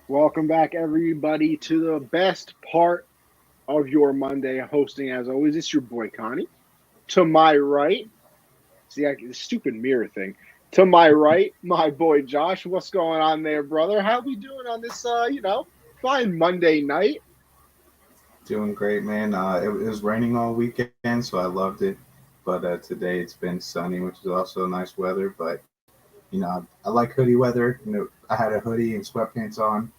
Welcome back, everybody, to the best part of your Monday. Hosting, as always, it's your boy Connie. To my right, see, the stupid mirror thing. To my right, my boy Josh. What's going on there, brother? How we doing on this, fine Monday night? Doing great, man. It was raining all weekend, so I loved it. But today it's been sunny, which is also nice weather. But I like hoodie weather. I had a hoodie and sweatpants on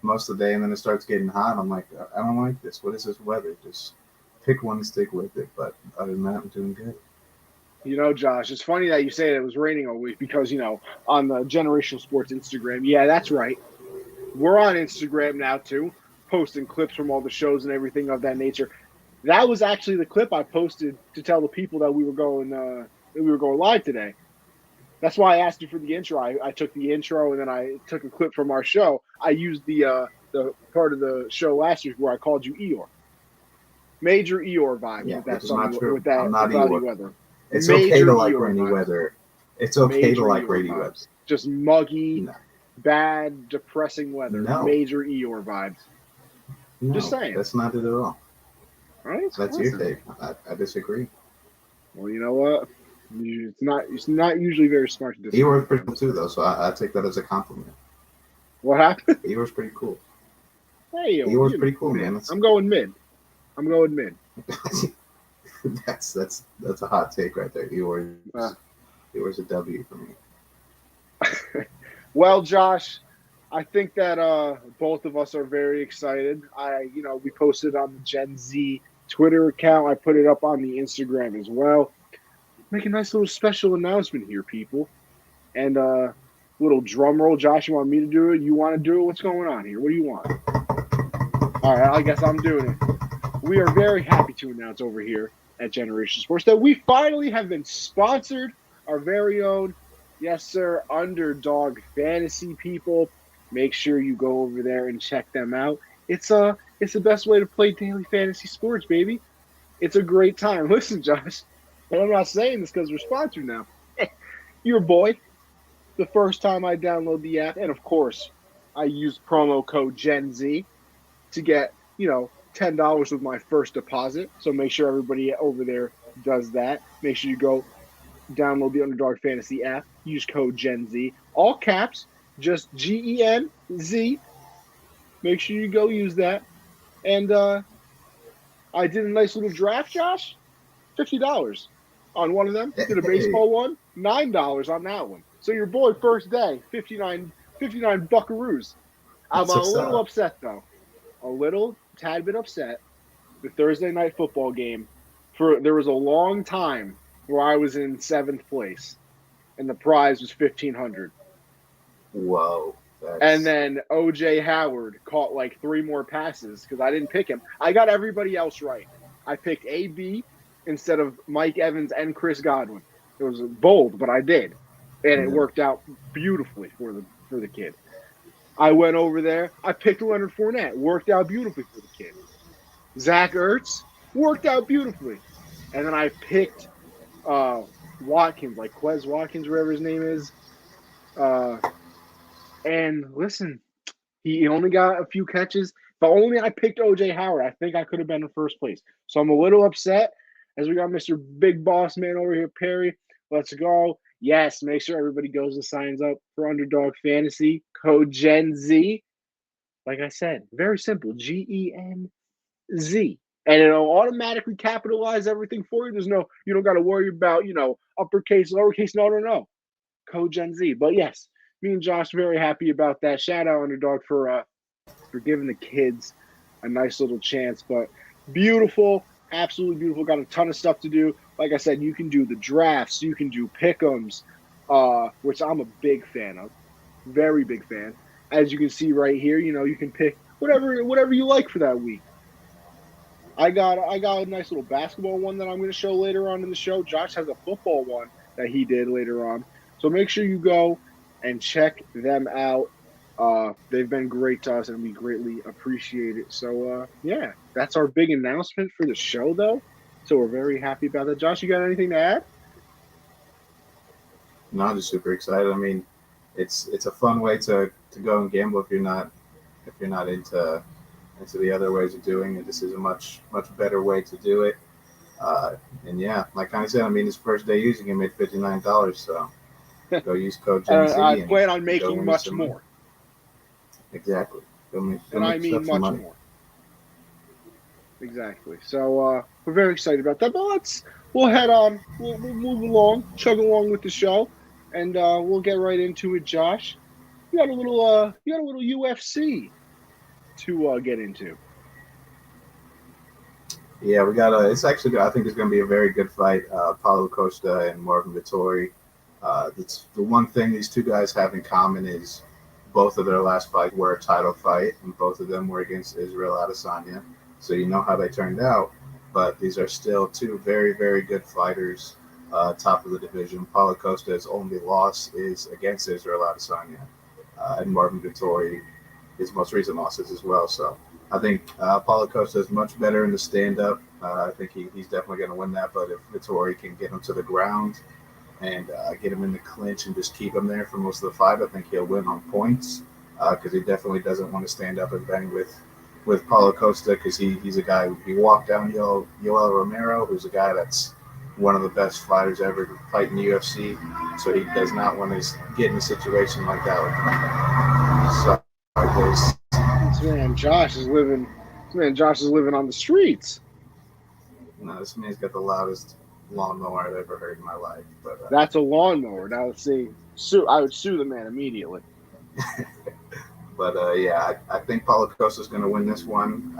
most of the day, and then it starts getting hot. I'm like, I don't like this. What is this weather? Just pick one and stick with it. But other than that, I'm doing good. Josh, it's funny that you say it was raining all week because, on the Generational Sports Instagram, yeah, that's right. We're on Instagram now, too, posting clips from all the shows and everything of that nature. That was actually the clip I posted to tell the people that we were going live today. That's why I asked you for the intro. I took the intro and then I took a clip from our show. I used the part of the show last week where I called you Eeyore. Major Eeyore vibes Yeah, with which that is not sunny true. with that I'm not cloudy Eeyore. weather. It's okay Major to like Eeyore rainy vibes. weather. It's okay to Major like Eeyore rainy weather. vibes. Just muggy, No, bad, depressing weather. no, Major Eeyore vibes. Just no. saying. That's not it at all. All right, That's your listen. take. I disagree. Well, you know what? It's not usually very smart to disagree Eeyore's with me pretty on cool this too, stuff. though, so I take that as a compliment. What happened? Eeyore's pretty cool. Hey, Eeyore's pretty cool, mid. man. That's I'm going mid. I'm going mid. that's a hot take right there. Uh, Eeyore's a W for me. well, Josh, I think that both of us are very excited. We posted on the Gen Z Twitter account. I put it up on the Instagram as well. Make a nice little special announcement here, people. And little drum roll. Josh, you want me to do it? You want to do it? What's going on here? What do you want? All right, I guess I'm doing it. We are very happy to announce over here at Generation Sports that we finally have been sponsored, our very own, yes, sir, Underdog Fantasy people. Make sure you go over there and check them out. It's the best way to play daily fantasy sports, baby. It's a great time. Listen, Josh, and I'm not saying this because we're sponsored now. Your boy, the first time I download the app, and of course, I use promo code Gen Z to get, $10 with my first deposit. So make sure everybody over there does that. Make sure you go download the Underdog Fantasy app. Use code Gen Z, all caps, just GENZ. Make sure you go use that. And I did a nice little draft, Josh. $50 on one of them. Did a Hey, baseball one. $9 on that one. So your boy first day, 59 buckaroos. I'm that's a what's little up. upset though. A little tad bit upset. The Thursday night football game. There was a long time where I was in seventh place, and the prize was 1,500. Whoa, And that's then OJ Howard caught like three more passes because I didn't pick him. I got everybody else right. I picked AB instead of Mike Evans and Chris Godwin. It was bold, but I did, and it yeah. worked out beautifully for the kid. I went over there. I picked Leonard Fournette. Worked out beautifully for the kid. Zach Ertz worked out beautifully, and then I picked uh, Watkins, like Quez Watkins, whatever his name is. Uh, and listen, he only got a few catches. But only I picked OJ Howard. I think I could have been in first place. So I'm a little upset as we got Mr. Big Boss Man over here, Perry. Let's go. Yes, make sure everybody goes and signs up for Underdog Fantasy. Code Gen Z. Like I said, very simple. GENZ. And it'll automatically capitalize everything for you. You don't got to worry about, uppercase, lowercase. No, no, no. Code Gen Z. But yes, me and Josh very happy about that. Shout out Underdog for giving the kids a nice little chance. But beautiful, absolutely beautiful. Got a ton of stuff to do. Like I said, you can do the drafts, you can do pick'ems, which I'm a big fan of, very big fan. As you can see right here, you can pick whatever you like for that week. I got a nice little basketball one that I'm going to show later on in the show. Josh has a football one that he did later on. So make sure you go and check them out. They've been great to us, and we greatly appreciate it. So yeah, that's our big announcement for the show, though. So we're very happy about that. Josh, you got anything to add? No, I'm just super excited. I mean, it's a fun way to go and gamble if you're not if you're not into the other ways of doing it, this is a much better way to do it. Uh, and yeah, like I said, I mean, his first day using it made $59. So go use code Gen Z I and plan on go making win you much some money. more, Exactly. Go and make I mean yourself some much money. more. Exactly. So we're very excited about that. But we'll head on. We'll move along, chug along with the show, and we'll get right into it. Josh, you got a little UFC to get into. Yeah, we got a. It's actually, I think it's going to be a very good fight. Paulo Costa and Marvin Vittori. It's the one thing these two guys have in common is both of their last fight were a title fight, and both of them were against Israel Adesanya. So you know how they turned out. But these are still two very good fighters, top of the division. Paulo Costa's only loss is against Israel Adesanya, and Marvin Vittori, his most recent losses as well. So I think Paulo Costa is much better in the stand up. I think he's definitely going to win that. But if Vittori can get him to the ground and get him in the clinch and just keep him there for most of the fight, I think he'll win on points because he definitely doesn't want to stand up and bang with Paulo Costa because he's a guy he walked down Yoel Romero, who's a guy that's one of the best fighters ever to fight in the UFC. So he does not want to get in a situation like that with him. So there's This man Josh is living. This man Josh is living on the streets. no, this man's got the loudest lawnmower I've ever heard in my life. But That's a lawnmower. Now let's see. I would sue the man immediately. yeah, I think Paulo Costa is going to win this one.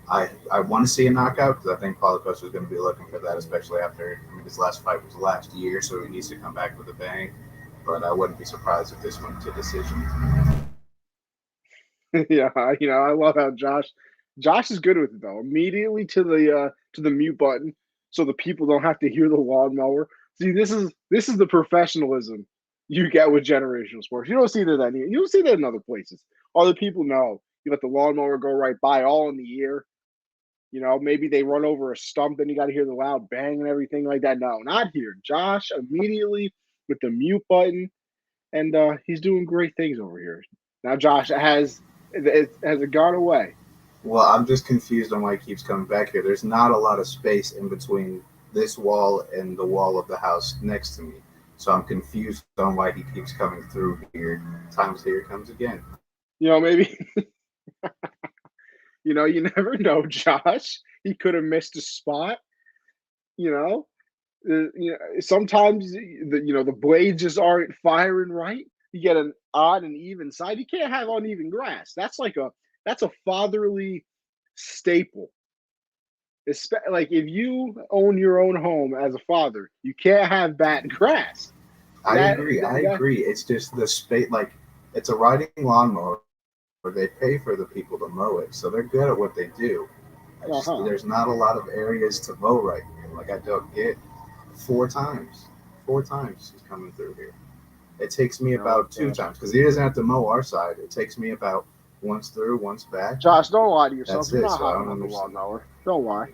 I want to see a knockout because I think Paulo Costa is going to be looking for that, especially after his last fight was last year, so he needs to come back with a bang. But I wouldn't be surprised if this went to decision. Yeah, I love how Josh is good with it though. Immediately to the mute button, so the people don't have to hear the lawnmower. See, this is the professionalism you get with generational sports. You don't see that you don't see that in other places. Other people know you let the lawnmower go right by, all in the ear. Maybe they run over a stump, then you got to hear the loud bang and everything like that. No, not here. Josh immediately with the mute button, and he's doing great things over here. Now, Josh has it gone away? Well, I'm just confused on why he keeps coming back here. There's not a lot of space in between this wall and the wall of the house next to me. So I'm confused on why he keeps coming through here. Times here comes again. Maybe you never know, Josh. He could have missed a spot. You know, sometimes the blades just aren't firing right. You get an odd and even side. You can't have uneven grass. That's a fatherly staple. Like if you own your own home as a father, you can't have bad grass. I That agree. I that agree. It's just the space. Like it's a riding lawnmower. They pay for the people to mow it, so they're good at what they do. uh-huh. There's not a lot of areas to mow right here. Like I don't get four times. Four times he's coming through here. It takes me about two Okay. times because he doesn't have to mow our side. It takes me about once through, once back. Josh, don't lie to yourself. That's You're it. not So I hopping don't on the understand. lawnmower. Don't lie.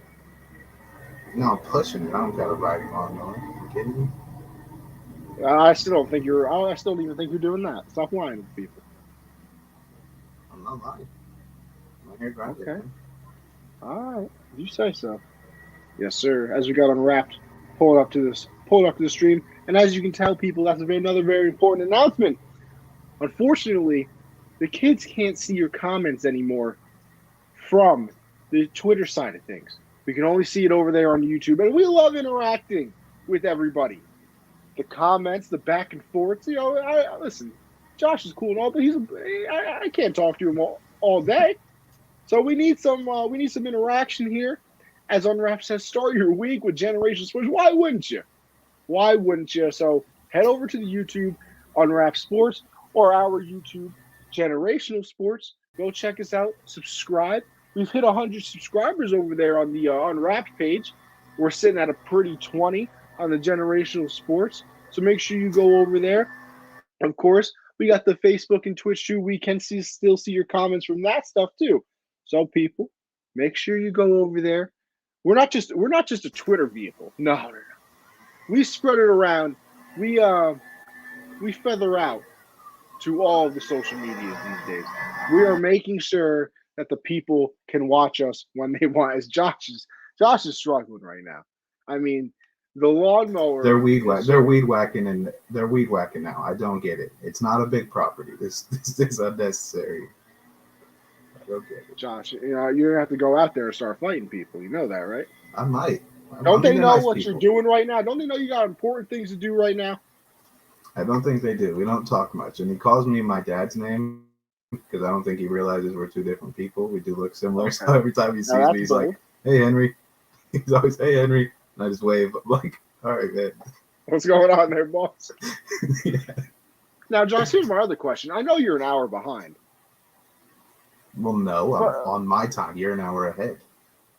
No, I'm pushing it. I don't got a riding lawnmower. Are you kidding me? I still don't think you're. I still don't even think you're doing that. Stop lying to people. I'm not lying. My hair grinding, Okay. man. All right. You say so. Yes, sir. As we got unwrapped, pull it up to the stream, and as you can tell, people, that's another very important announcement. Unfortunately, the kids can't see your comments anymore from the Twitter side of things. We can only see it over there on YouTube, and we love interacting with everybody. The comments, the back and forth. Listen. Josh is cool and all, but I can't talk to him all day. So we need some interaction here. As Unwrap says, start your week with Generation Sports. Why wouldn't you? Why wouldn't you? So head over to the YouTube Unwrap Sports or our YouTube Generational Sports. Go check us out. Subscribe. We've hit 100 subscribers over there on the Unwrapped page. We're sitting at a pretty 20 on the Generational Sports. So make sure you go over there. Of course, we got the Facebook and Twitch too. We can still see your comments from that stuff too. So people, make sure you go over there. We're not just a Twitter vehicle. No, no, no. We spread it around. We feather out to all of the social medias these days. We are making sure that the people can watch us when they want. As Josh is struggling right now. I mean, the lawnmower. They're weed whacking and they're weed whacking now. I don't get it. It's not a big property. This is unnecessary. I don't get it. Josh, you're gonna have to go out there and start fighting people. You know that, right? I might. Don't they know what you're doing right now? Don't they know you got important things to do right now? I don't think they do. We don't talk much. And he calls me my dad's name because I don't think he realizes we're two different people. We do look similar. Okay. So every time he sees me, he's like, "Hey, Henry." He's always, "Hey, Henry." And I just wave. I'm like, "All right, man. What's going on there, boss?" Yeah. Now, Josh, here's my other question. I know you're an hour behind. Well, no. On my time. You're an hour ahead.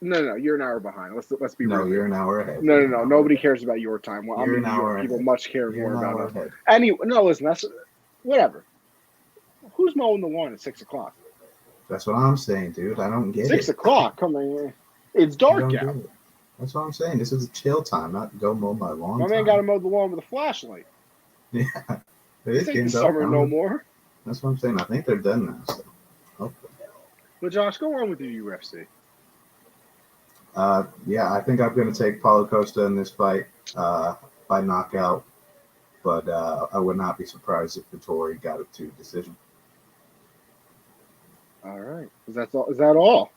No, you're an hour behind. Let's be real. No, you're an hour ahead. No. Nobody cares about your time. Well, you're an hour ahead. People much care more about us. No, listen, that's whatever. Who's mowing the lawn at 6:00? That's what I'm saying, dude. I don't get 6 it. 6:00. Come on, it's dark out. That's what I'm saying. This is a chill time, not go mow my lawn. My man got to mow the lawn with a flashlight. Yeah, this ain't the summer no more. That's what I'm saying. I think they're done now. So, hopefully. But Josh, go on with your UFC. Yeah, I think I'm going to take Paulo Costa in this fight by knockout, but I would not be surprised if Vettori got it to decision. All right. Is that all?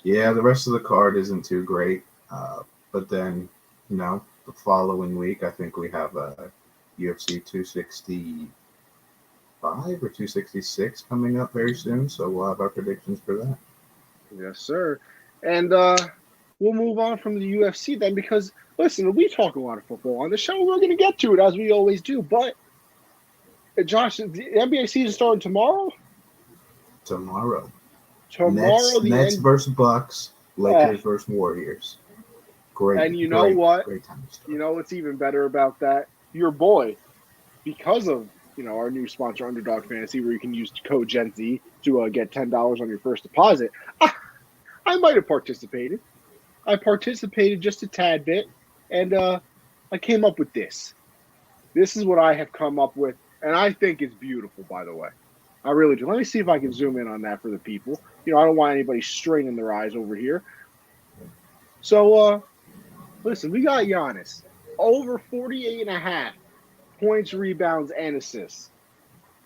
Yeah, the rest of the card isn't too great, but then, the following week, I think we have UFC 265 or 266 coming up very soon, so we'll have our predictions for that. Yes, sir. And we'll move on from the UFC then because, listen, we talk a lot of football on the show. We're going to get to it as we always do. But, Josh, the NBA season starting tomorrow? Tomorrow. Nets versus Bucks, Lakers versus Warriors. Great. And you know what? Great time to start. You know what's even better about that? Your boy, because of our new sponsor, Underdog Fantasy, where you can use code GenZ to get $10 on your first deposit. I might have participated. I participated just a tad bit, and I came up with this. This is what I have come up with, and I think it's beautiful, by the way. I really do. Let me see if I can zoom in on that for the people. I don't want anybody straining their eyes over here. So, listen, we got Giannis. Over 48.5 points, rebounds, and assists.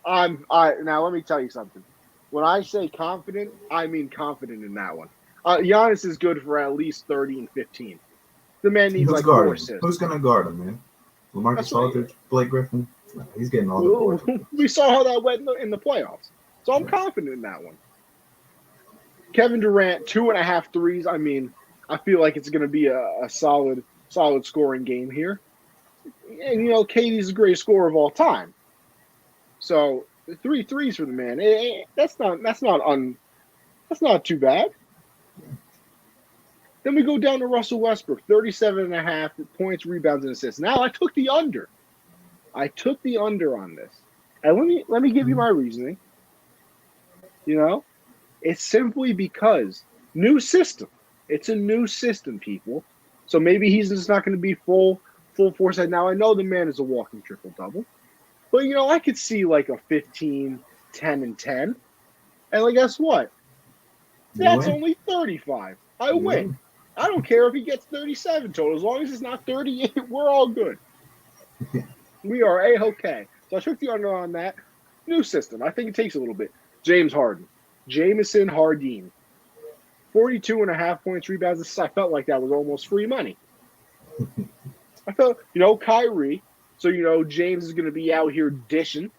Now, let me tell you something. When I say confident, I mean confident in that one. Giannis is good for at least 30 and 15. The man needs like 4 assists. Who's going to guard him, man? LaMarcus Aldridge, Blake Griffin? No, he's getting all the boards. We saw how that went in the playoffs. So I'm confident in that one. Kevin Durant, 2.5 threes. I mean, I feel like it's going to be a solid scoring game here. And, KD's the greatest scorer of all time. So 3 threes for the man. That's not too bad. Then we go down to Russell Westbrook, 37.5 points, rebounds, and assists. Now I took the under. On this. And let me give you my reasoning. It's simply because new system. It's a new system, people. So maybe he's just not going to be full force. Now I know the man is a walking triple double, but I could see like a 15, 10, and 10. And guess what? That's only 35. I win. I don't care if he gets 37 total. As long as it's not 38, we're all good. We are A-okay. So I took the under on that. New system. I think it takes a little bit. James Harden. Jamison Harden. 42.5 points, rebounds, assists. I felt like that was almost free money. I felt, Kyrie. So, James is going to be out here dishing.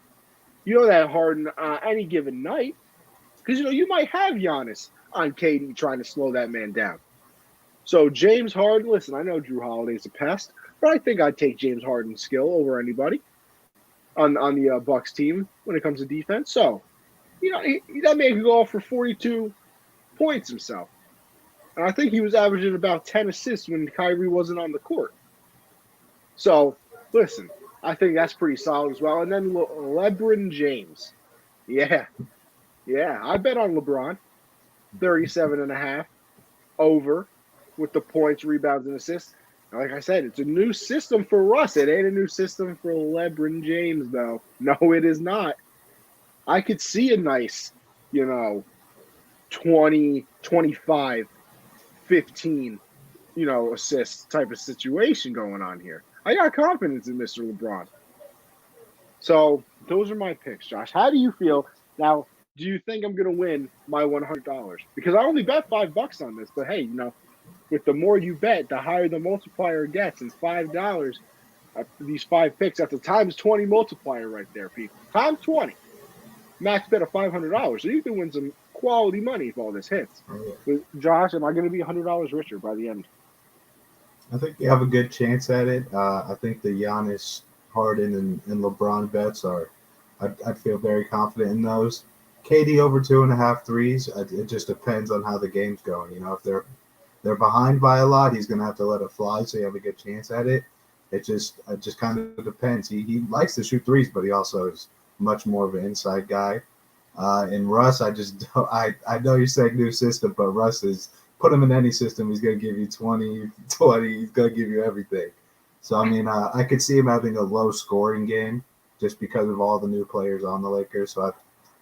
That Harden any given night. Because, you might have Giannis on KD trying to slow that man down. So, James Harden, listen, I know Drew Holiday's a pest, but I think I'd take James Harden's skill over anybody on the Bucks team when it comes to defense. So, that man could go off for 42 points himself. And I think he was averaging about 10 assists when Kyrie wasn't on the court. So, listen, I think that's pretty solid as well. And then LeBron James. Yeah, I bet on LeBron. 37.5 over with the points, rebounds, and assists. Like I said, it's a new system for Russ. It ain't a new system for LeBron James, though. No, it is not. I could see a nice, 20, 25, 15, assists type of situation going on here. I got confidence in Mr. LeBron. So those are my picks, Josh. How do you feel now? Do you think I'm going to win my $100? Because I only bet $5 on this, but hey, with the more you bet, the higher the multiplier gets. And $5 these 5 picks, that's a times 20 multiplier right there, people. Times 20. Max bet of $500, so you can win some quality money if all this hits. But Josh, am I going to be $100 richer by the end? I think you have a good chance at it. I think the Giannis, Harden, and LeBron bets are. I'd feel very confident in those. KD over 2.5 threes. It just depends on how the game's going. If they're behind by a lot, he's gonna have to let it fly, so you have a good chance at it. It just kind of depends. He likes to shoot threes, but he also is much more of an inside guy. And Russ, I just don't, I know you're saying new system, but Russ is put him in any system, he's going to give you 20, 20. He's going to give you everything. So, I mean, I could see him having a low scoring game just because of all the new players on the Lakers. So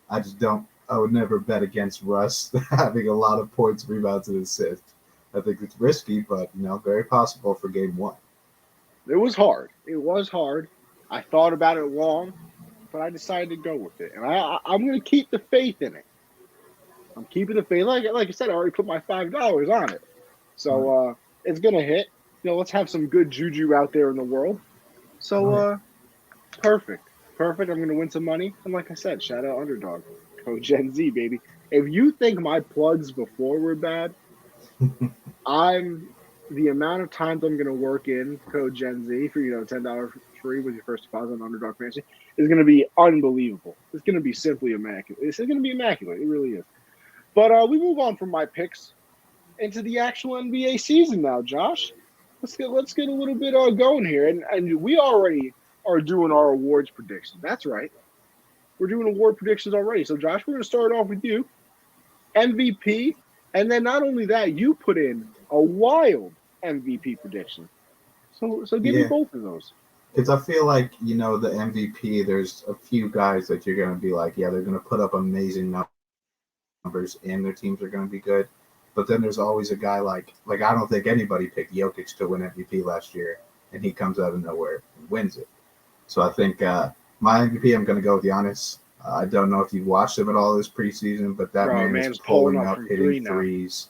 I just don't, I would never bet against Russ having a lot of points, rebounds, and assists. I think it's risky, but, very possible for game one. It was hard. It was hard. I thought about it long, but I decided to go with it. And I'm going to keep the faith in it. I'm keeping the faith. Like I said, I already put my $5 on it. So it's going to hit. Let's have some good juju out there in the world. So perfect. Perfect. I'm going to win some money. And like I said, shout out Underdog. Code Gen Z, baby. If you think my plugs before were bad, the amount of times I'm going to work in Code Gen Z for, $10 free with your first deposit on Underdog Fantasy is going to be unbelievable. It's going to be simply immaculate. It's going to be immaculate. It really is. But we move on from my picks into the actual NBA season now, Josh. Let's get a little bit going here, and we already are doing our awards predictions. That's right, we're doing award predictions already. So, Josh, we're going to start off with you, MVP, and then not only that, you put in a wild MVP prediction. So give me both of those. Because I feel like, the MVP, there's a few guys that you're going to be like, yeah, they're going to put up amazing numbers and their teams are going to be good. But then there's always a guy like I don't think anybody picked Jokic to win MVP last year, and he comes out of nowhere and wins it. So I think my MVP, I'm going to go with Giannis. I don't know if you've watched him at all this preseason, but that man is pulling up, hitting threes.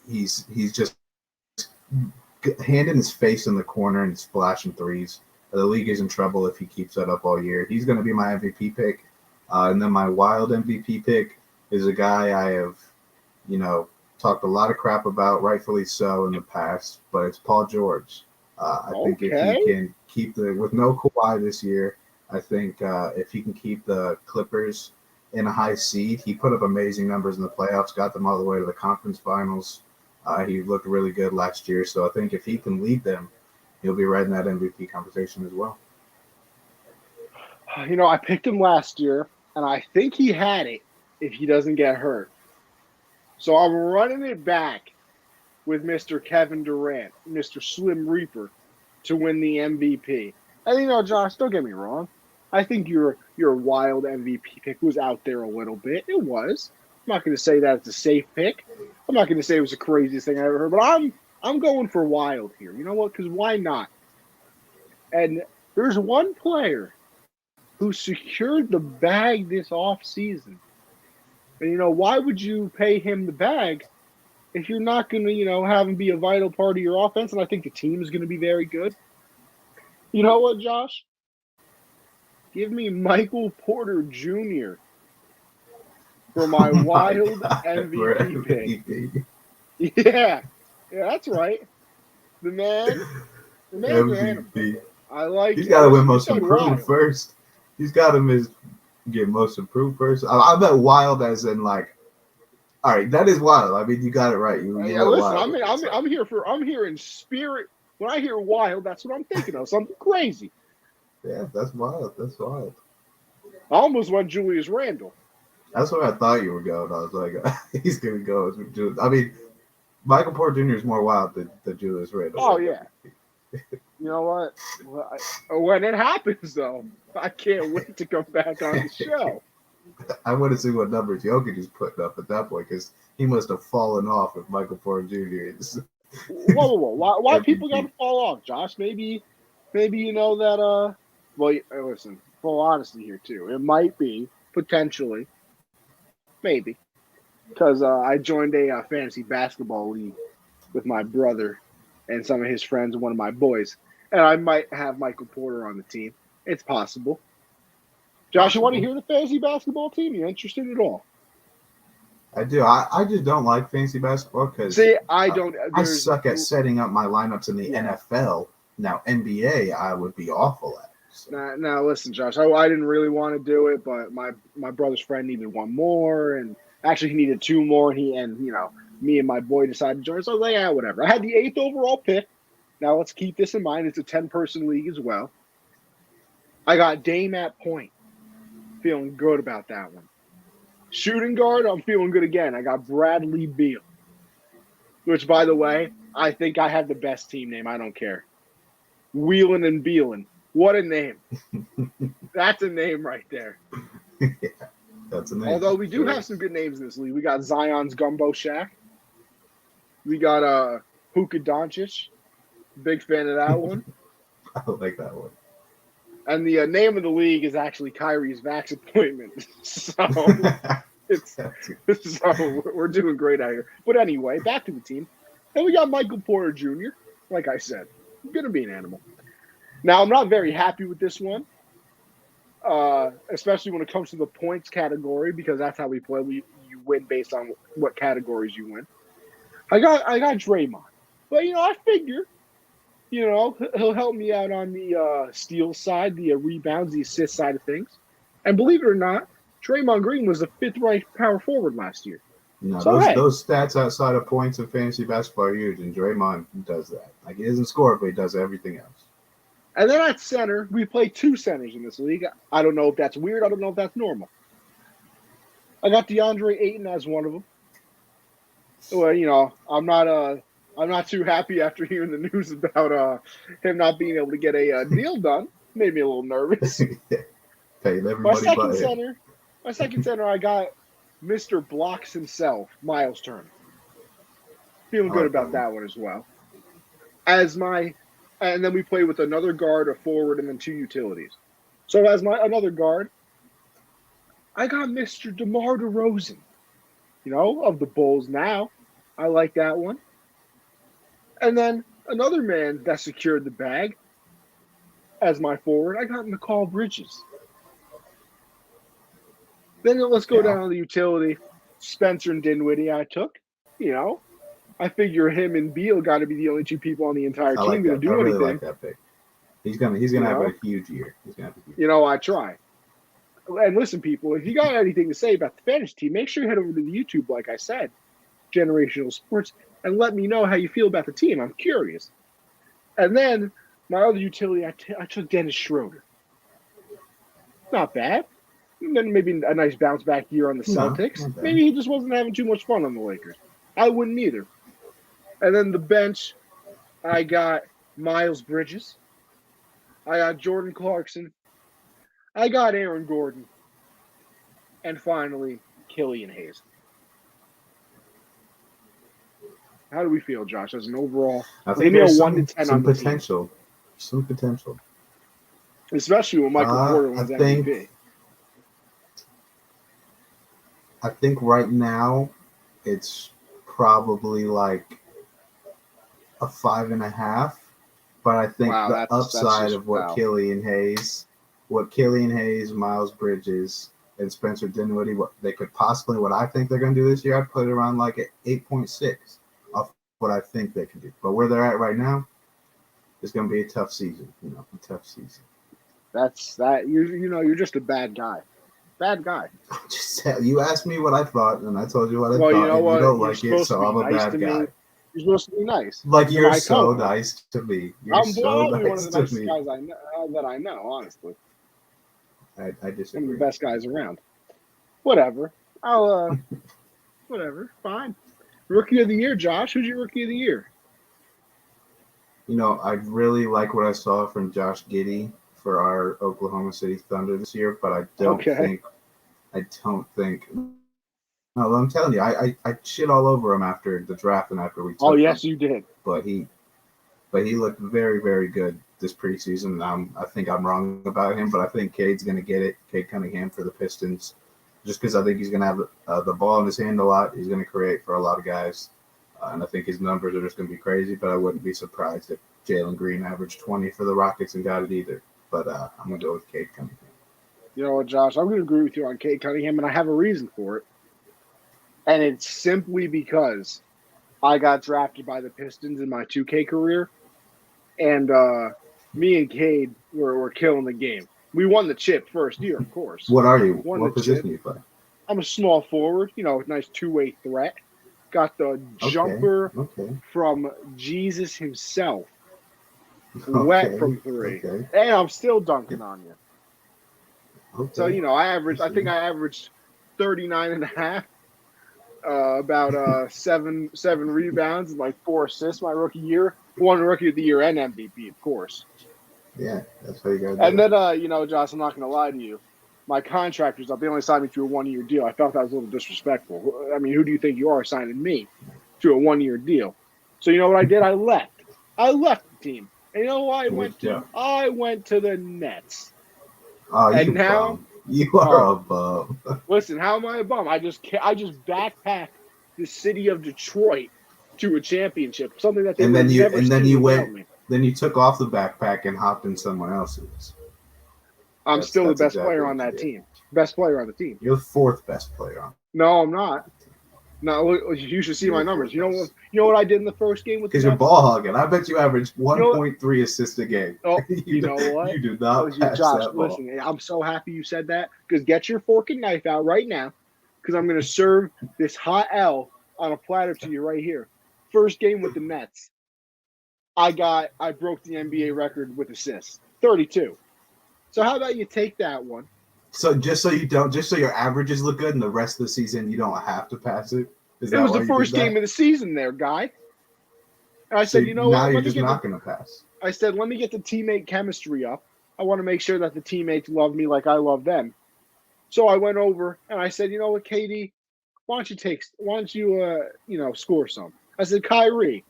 He's just handing his face in the corner and splashing threes. The league is in trouble if he keeps that up all year. He's going to be my MVP pick. And then my wild MVP pick is a guy I have, talked a lot of crap about, rightfully so, in the past, but it's Paul George. I think if he can keep with no Kawhi this year, I think if he can keep the Clippers in a high seed, he put up amazing numbers in the playoffs, got them all the way to the conference finals. He looked really good last year. So I think if he can lead them, he'll be right in that MVP conversation as well. I picked him last year, and I think he had it if he doesn't get hurt. So I'm running it back with Mr. Kevin Durant, Mr. Slim Reaper, to win the MVP. And, Josh, don't get me wrong. I think your wild MVP pick was out there a little bit. It was. I'm not going to say that it's a safe pick. I'm not going to say it was the craziest thing I ever heard, but I'm going for wild here. You know what? Because why not? And there's one player who secured the bag this offseason. And, why would you pay him the bag if you're not going to, have him be a vital part of your offense? And I think the team is going to be very good. You know what, Josh? Give me Michael Porter Jr. for my wild MVP pick. Yeah, that's right. The man MVP. I like. He's got to win most improved first. He's got to get most improved first. I bet wild as in like. All right, that is wild. I mean, you got it right. Listen, I'm here in spirit. When I hear wild, that's what I'm thinking of. Something crazy. Yeah, that's wild. That's wild. I almost went Julius Randle. That's where I thought you were going. I was like, he's going to go with Julius. I mean, Michael Porter Jr. is more wild than Julius Randle. Oh, yeah. You know what? When it happens, though, I can't wait to come back on the show. I want to see what numbers Jokic is putting up at that point because he must have fallen off if Michael Porter Jr. is Whoa. Why people got MVP. to fall off, Josh? Maybe you know that. Well, listen. Full honesty here too. It might be potentially, maybe, because I joined a fantasy basketball league with my brother and some of his friends and one of my boys, and I might have Michael Porter on the team. It's possible. Josh, you want to Possible. hear the fantasy basketball team? You interested at all? I do. I just don't like fantasy basketball because See, I don't. I There's suck at setting up my lineups in the yeah. NFL. Now NBA, I would be awful at. So. Now listen, Josh. I didn't really want to do it, but my brother's friend needed one more, and actually he needed two more. And me and my boy decided to join. So I was like, yeah, whatever. I had the 8th overall pick. Now let's keep this in mind. It's a 10-person league as well. I got Dame at point. Feeling good about that one. Shooting guard, I'm feeling good again. I got Bradley Beal, which, by the way, I think I have the best team name. I don't care. Wheeling and Beeling. What a name. That's a name right there. Yeah, that's a name. Although we do have some good names in this league. We got Zion's Gumbo Shack. We got Hookah Doncic. Big fan of that one. I like that one. And the name of the league is actually Kyrie's Vax appointment. So we're doing great out here. But anyway, back to the team. Then we got Michael Porter Jr. Like I said, going to be an animal. Now, I'm not very happy with this one, especially when it comes to the points category, because that's how we play. You win based on what categories you win. I got Draymond. But, I figure, he'll help me out on the steal side, the rebounds, the assist side of things. And believe it or not, Draymond Green was the 5th-ranked power forward last year. No, So, those stats outside of points in fantasy basketball are huge, and Draymond does that. Like, he doesn't score, but he does everything else. And then at center, we play 2 centers in this league. I don't know if that's weird. I don't know if that's normal. I got DeAndre Ayton as one of them. Well, I'm not too happy after hearing the news about him not being able to get a deal done. Made me a little nervous. Paying everybody My second center, I got Mr. Blocks himself, Miles Turner. Feeling good about that one as well. And then we play with another guard, a forward, and then 2 utilities. So as another guard, I got Mr. DeMar DeRozan, of the Bulls now. I like that one. And then another man that secured the bag as my forward, I got Mikal Bridges. Then let's go down to the utility. Spencer and Dinwiddie I took. I figure him and Beal got to be the only 2 people on the entire team going to do anything. I like that pick. He's gonna have a huge year. I try. And listen, people, if you got anything to say about the fantasy team, make sure you head over to the YouTube, like I said, Generational Sports, and let me know how you feel about the team. I'm curious. And then my other utility, I took Dennis Schroeder. Not bad. And then maybe a nice bounce back year on the Celtics. Maybe he just wasn't having too much fun on the Lakers. I wouldn't either. And then the bench, I got Miles Bridges. I got Jordan Clarkson. I got Aaron Gordon. And finally, Killian Hayes. How do we feel, Josh, as an overall? I think there's 1 to 10 some on potential. The team. Some potential. Especially when Michael Porter wins MVP. I think right now it's probably like a 5.5. But I think the upside of what Killian Hayes, Miles Bridges, and Spencer Dinwiddie, what they could possibly, what I think they're going to do this year, I'd put it around like an 8.6 off what I think they can do. But where they're at right now, it's going to be a tough season. A tough season. That's that. You're just a bad guy. Bad guy. You asked me what I thought, and I told you what I thought. You know what? You don't like it, so I'm a bad guy. You're supposed to be nice. Like you're so nice to me. I'm probably one of the nicest guys that I know, honestly. I disagree. One of the best guys around. Whatever. I'll whatever. Fine. Rookie of the year, Josh. Who's your rookie of the year? I really like what I saw from Josh Giddey for our Oklahoma City Thunder this year, but I don't think I don't think. No, I'm telling you, I shit all over him after the draft and after we Oh, took him. yes, you did. But he looked very, very good this preseason. I think I'm wrong about him, but I think Cade's going to get it. Cade Cunningham for the Pistons, just because I think he's going to have the ball in his hand a lot. He's going to create for a lot of guys, and I think his numbers are just going to be crazy. But I wouldn't be surprised if Jalen Green averaged 20 for the Rockets and got it either. But I'm going to go with Cade Cunningham. You know what, Josh? I'm going to agree with you on Cade Cunningham, and I have a reason for it. And it's simply because I got drafted by the Pistons in my 2K career, and me and Cade were killing the game. We won the chip first year, of course. What are you? Won What the position chip. you play? I'm a small forward, nice two-way threat. Got the jumper from Jesus himself. Wet from three. Okay. And I'm still dunking on you. Okay. So, I think I averaged 39 and a half, about seven rebounds and like 4 assists my rookie year. Won Rookie of the Year and MVP, of course. Yeah, that's how you got to do And then, Josh, I'm not going to lie to you. My contract was up. They only signed me to a 1-year deal. I felt that was a little disrespectful. I mean, who do you think you are signing me to a 1-year deal? So you know what I did? I left. I left the team. And you know who I went to? I went to the Nets. Oh, and now bum. You are a bum. Listen, how am I a bum? I just backpacked the city of Detroit to a championship, something that they would never seen without me. Then you took off the backpack and hopped in someone else's. I'm still the best player on that team. Best player on the team. You're the 4th best player on. No, I'm not. No, you should see my numbers. You know what I did in the first game with the Nets? Because you're ball hogging. I bet you averaged 1.3 assists a game. Oh, you know what? You do not pass Josh, that ball. listen, I'm so happy you said that, because get your fork and knife out right now, because I'm going to serve this hot L on a platter to you right here. First game with the Nets, I broke the NBA record with assists, 32. So how about you take that one? So just so your averages look good, and the rest of the season you don't have to pass it. It was the first game of the season, there, guy. And I said, you know now what? You're just not going to pass. I said, let me get the teammate chemistry up. I want to make sure that the teammates love me like I love them. So I went over and I said, you know what, KD, why don't you score some? I said, Kyrie,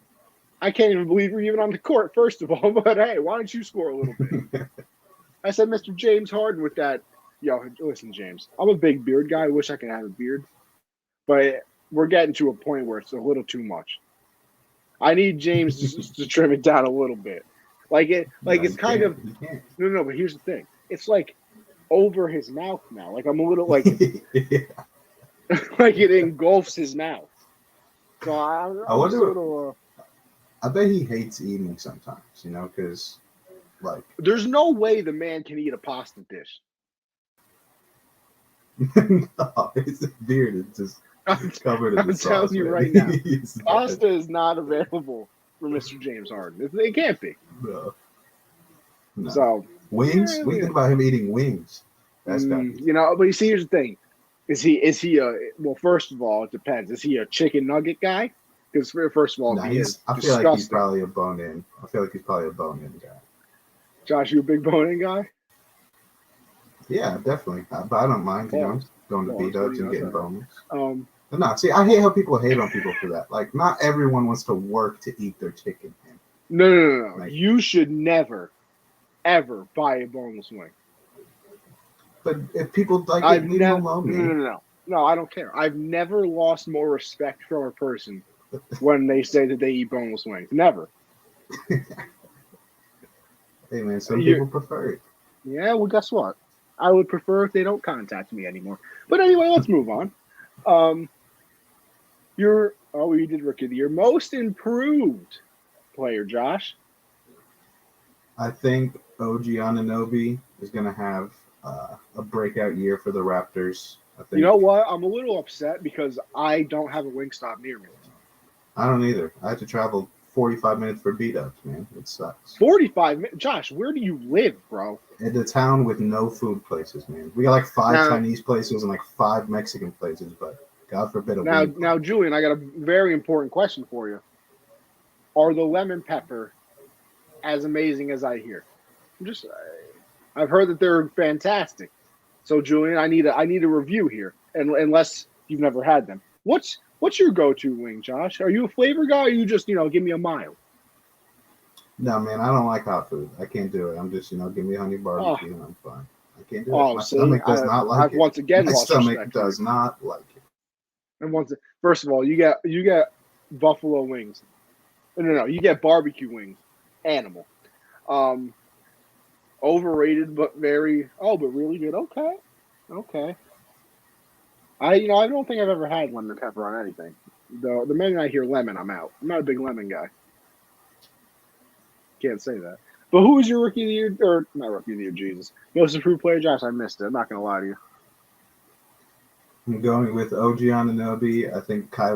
I can't even believe you're even on the court, first of all, but hey, why don't you score a little bit? I said, Mr. James Harden with that. Yo, listen, James, I'm a big beard guy. I wish I could have a beard. But we're getting to a point where it's a little too much. I need James to trim it down a little bit. It's kind of – no, but here's the thing. It's like over his mouth now. Like I'm a little like yeah. Like it engulfs his mouth. So I wonder. I bet he hates eating sometimes, because like there's no way the man can eat a pasta dish. No, his beard is just covered in the sauce. I'm telling you right now, pasta is not available for Mr. James Harden. It can't be. No. So wings. We think about him eating wings. That's but you see, here's the thing: is he a well? First of all, it depends. Is he a chicken nugget guy? Because first of all, I feel like he's probably a bone-in. I feel like he's probably a bone-in guy. Josh, you a big bone-in guy? Yeah, definitely. But I don't mind, going to B-dubs and getting bonus. But no, see, I hate how people hate on people for that. Like, not everyone wants to work to eat their chicken. No. Like, you should never, ever buy a boneless wing. But if people like it, leave them alone. No, I don't care. I've never lost more respect from a person when they say that they eat boneless wings. Never. Hey, man, some people prefer it. Yeah, well, guess what? I would prefer if they don't contact me anymore. But anyway, let's move on. You did Rookie of the Year. Most improved player, Josh. I think OG Anunoby is going to have a breakout year for the Raptors. I think. You know what? I'm a little upset because I don't have a Wingstop near me. I don't either. I have to travel 45 minutes for beat-ups, man. It sucks. 45 minutes? Josh, where do you live, bro? In a town with no food places, man. We got like 5 Chinese places and like 5 Mexican places, but God forbid a Now, Julian, I got a very important question for you. Are the lemon pepper as amazing as I hear? I've heard that they're fantastic. So Julian, I need a review here, and unless you've never had them, what's your go-to wing, Josh? Are you a flavor guy, or you just give me a mild? No, man, I don't like hot food. I can't do it. I'm just, give me honey Oh, barbecue and I'm fine. I can't do it. oh, My see, stomach does not like I've it. once again My lost stomach respect for does you. not like it. And first of all, you get buffalo wings. No, you get barbecue wings. Animal. Um, Overrated, but but really good. Okay. I don't think I've ever had lemon pepper on anything. The minute I hear lemon, I'm out. I'm not a big lemon guy. Can't say that. But who was your rookie of the year, or not rookie of the year? Jesus, most improved player, Josh. I missed it. I'm not gonna lie to you. I'm going with OG Anunoby. I think Kyle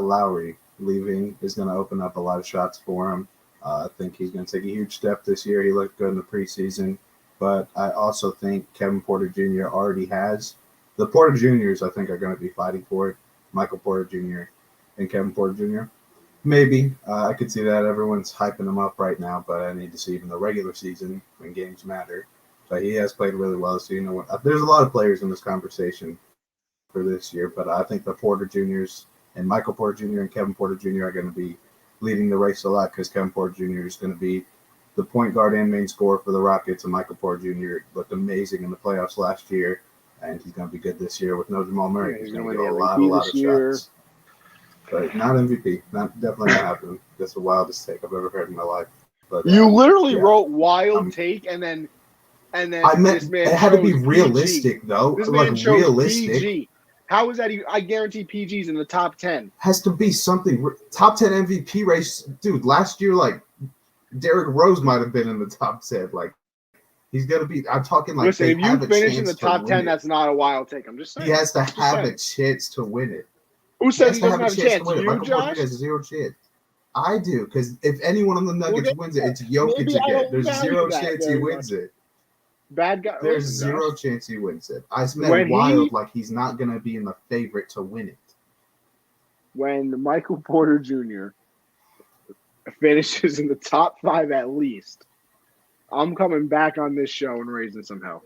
Lowry leaving is going to open up a lot of shots for him. I think he's going to take a huge step this year. He looked good in the preseason. But I also think Kevin Porter Jr. already has. The Porter Juniors, I think, are going to be fighting for it. Michael Porter Jr. and Kevin Porter Jr. Maybe. I could see that. Everyone's hyping him up right now, but I need to see even the regular season when games matter. But he has played really well. So, there's a lot of players in this conversation for this year, but I think the Porter Juniors and Michael Porter Jr. and Kevin Porter Jr. are going to be leading the race a lot because Kevin Porter Jr. is going to be the point guard and main scorer for the Rockets, and Michael Porter Jr. looked amazing in the playoffs last year, and he's going to be good this year with no Jamal Murray. Yeah, he's he's going to gonna get win a the lot MVP of this year. shots. But not MVP. Definitely not happening. That's the wildest take I've ever heard in my life. But You literally wrote wild take, and then I meant this man it had to be chose realistic, PG. though. This like man chose realistic. PG. How is that? I guarantee PG's in the top 10. Has to be something. Top 10 MVP race, dude. Last year, Derrick Rose might have been in the top 10. He's gonna be. I'm talking like Listen, they if have you a finish in chance the top to 10, win it. that's not a wild take. I'm just saying. He has to have a chance to win it. Who said he doesn't have have a chance? to win it. You, Michael Josh? Porter has zero chance. I do, because if anyone on the Nuggets wins it, it's Jokic maybe I again. don't There's value zero that chance he very wins much. it. Bad guy. There's Listen, zero Josh. chance he wins it. I meant wild, like he's not gonna be in the favorite to win it. When Michael Porter Jr. finishes in the top 5 at least, I'm coming back on this show and raising some hell.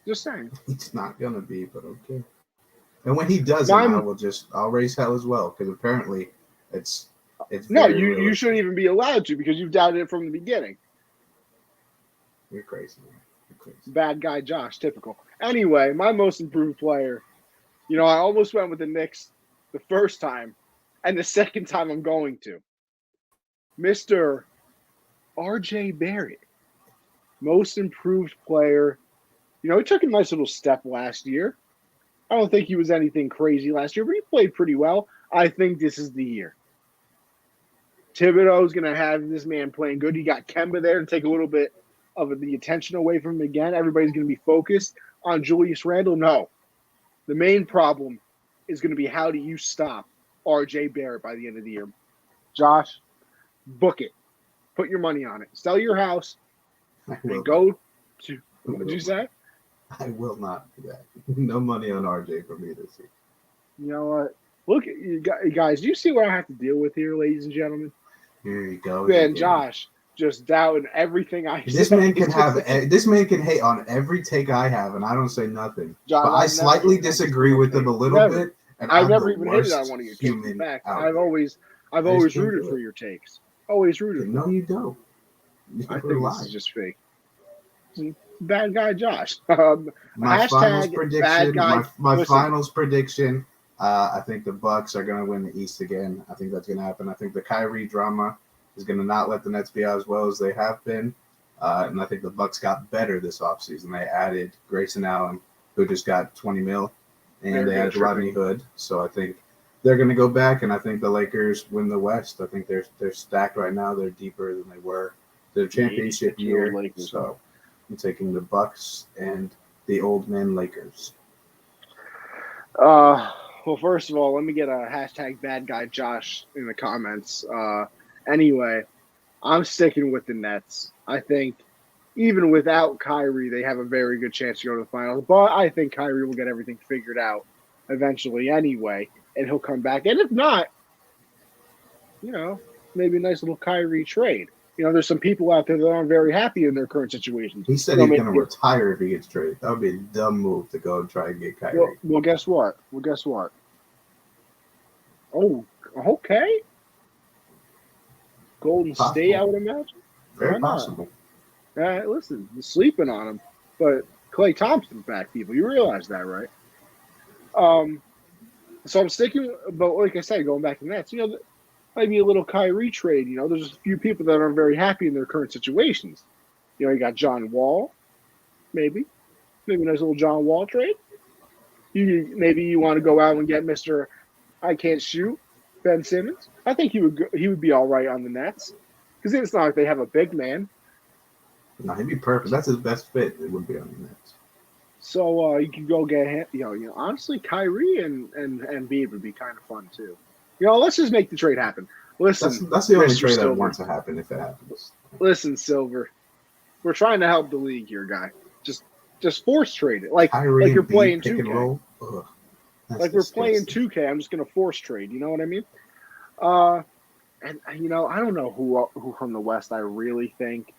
Just saying. It's not gonna be, but okay. And when he does I'll raise hell as well, because apparently it's no, you shouldn't even be allowed to, because you've doubted it from the beginning. You're crazy, man. You're crazy. Bad guy Josh, typical. Anyway, my most improved player. I almost went with the Knicks the first time, and the second time I'm going to. Mr. RJ Barrett. Most improved player. He took a nice little step last year. I don't think he was anything crazy last year, but he played pretty well. I think this is the year. Thibodeau's going to have this man playing good. He got Kemba there to take a little bit of the attention away from him again. Everybody's going to be focused on Julius Randle. No. The main problem is going to be, how do you stop RJ Barrett by the end of the year? Josh, book it. Put your money on it. Sell your house and go to – what did you say? I will not do that. No money on RJ for me this year. You know what? Look, you guys, do you see what I have to deal with here, ladies and gentlemen? Here you go. Man, Josh just doubting everything I say. This man can hate on every take I have, and I don't say nothing. Josh, but I slightly disagree with him a little bit. And I've never even hated on one of your takes. In fact, I've always rooted for your takes. Always rooted. No, you don't. I think this is just fake. Bad guy Josh. My finals prediction. My finals prediction. I think the Bucks are going to win the East again. I think that's going to happen. I think the Kyrie drama is going to not let the Nets be out as well as they have been. And I think the Bucks got better this offseason. They added Grayson Allen, who just got $20 million, and they added Rodney Hood. So I think they're going to go back, and I think the Lakers win the West. I think they're stacked right now. They're deeper than they were. Their championship year. So I'm taking the Bucks and the old man Lakers. Well, first of all, let me get a hashtag bad guy Josh in the comments. Anyway, I'm sticking with the Nets. I think even without Kyrie, they have a very good chance to go to the finals. But I think Kyrie will get everything figured out eventually anyway, and he'll come back. And if not, maybe a nice little Kyrie trade. There's some people out there that aren't very happy in their current situations. He said he's going to retire if he gets traded. That would be a dumb move to go and try and get Kyrie. Well, guess what? Oh, okay. Golden State, I would imagine. Very possible. Listen, you're sleeping on him, but Klay Thompson's back, people. You realize that, right? So I'm sticking, but like I said, going back to the Nets, maybe a little Kyrie trade. There's a few people that aren't very happy in their current situations. You got John Wall, maybe a nice little John Wall trade. Maybe you want to go out and get Mr. I can't shoot, Ben Simmons. I think he would be all right on the Nets because it's not like they have a big man. No, he'd be perfect. That's his best fit. It would be on the Nets. So you could go get him. Honestly, Kyrie and Embiid would be kind of fun too. Let's just make the trade happen. Listen, that's the only trade I want to happen if it happens. Listen, Silver, we're trying to help the league here, guy. Just force trade it, like you're playing 2K. Like we're playing 2K. I'm just gonna force trade. You know what I mean? And I don't know who from the West I really think,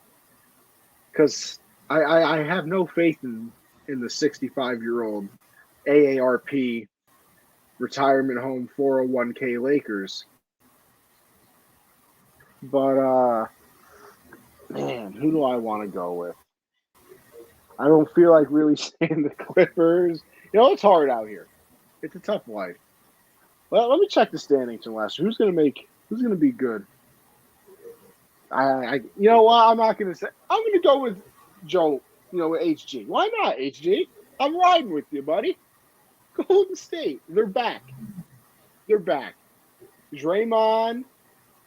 because I have no faith in the 65-year-old AARP retirement home 401k Lakers. But man, who do I want to go with? I don't feel like really saying the Clippers. It's hard out here. It's a tough life. Well, let me check the standings from last year. Who's gonna be good? You know what? I'm not gonna say. I'm gonna go with Joe. With HG. Why not, HG? I'm riding with you, buddy. Golden State. They're back. Draymond,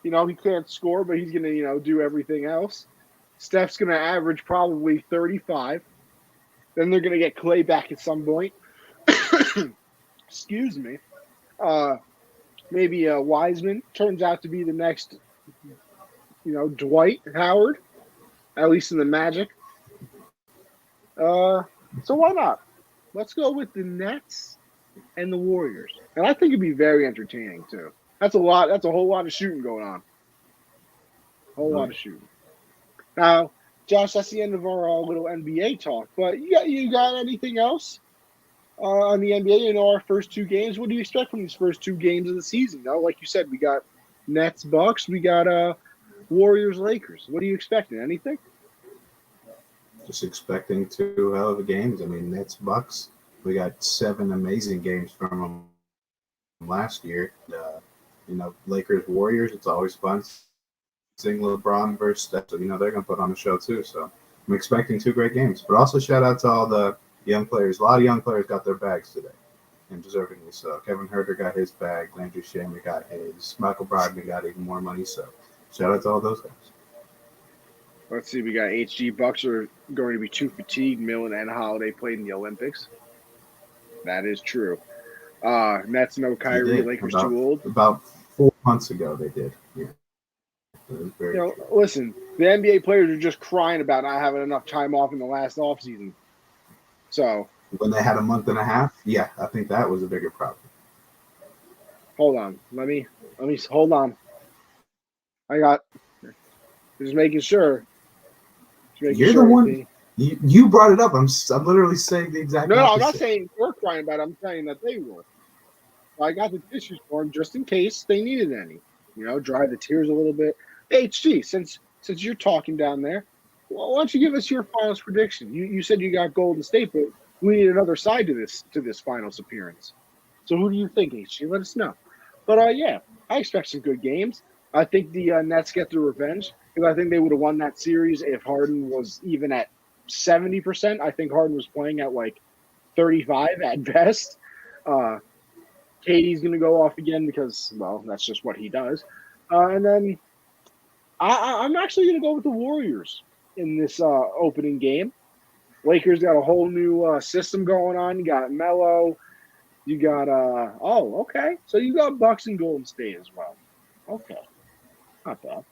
he can't score, but he's going to, do everything else. Steph's going to average probably 35. Then they're going to get Klay back at some point. Excuse me. Maybe Wiseman turns out to be the next, Dwight Howard, at least in the Magic. So why not? Let's go with the Nets and the Warriors. And I think it'd be very entertaining too. That's a whole lot of shooting going on. Lot of shooting. Now, Josh, that's the end of our little NBA talk. But you got anything else on the NBA? Our first two games. What do you expect from these first two games of the season? Like you said, we got Nets Bucks. We got Warriors Lakers. What are you expecting? Anything? Just expecting two hell of a games. I mean, Nets Bucks. We got 7 amazing games from them last year. Lakers Warriors. It's always fun seeing LeBron versus Steph. So they're gonna put on a show too. So I'm expecting 2 great games. But also shout out to all the young players. A lot of young players got their bags today, and deservingly so. Kevin Huerter got his bag. Landry Shamet got his. Michael Brogdon got even more money. So shout out to all those guys. Let's see. We got HG. Bucks are going to be too fatigued. Millen and Holiday played in the Olympics. That is true. Nets no Kyrie. Lakers too old. About 4 months ago, they did. Yeah. Listen. The NBA players are just crying about not having enough time off in the last offseason. So when they had a month and a half, yeah, I think that was a bigger problem. Hold on. Let me hold on. Just making sure. You're the one. You brought it up. I'm literally saying the exact opposite. I'm not saying we're crying about it. I'm saying that they were. I got the tissues for them just in case they needed any. Dry the tears a little bit. HG, since you're talking down there, why don't you give us your finals prediction? You said you got Golden State, but we need another side to this finals appearance. So who do you think, HG? Let us know. But I expect some good games. I think the Nets get their revenge because I think they would have won that series if Harden was even at 70%. I think Harden was playing at like 35 at best. Katie's going to go off again because, well, that's just what he does. And then I'm actually going to go with the Warriors in this opening game. Lakers got a whole new system going on. You got Melo. You got okay. So you got Bucks and Golden State as well. Okay. Not bad.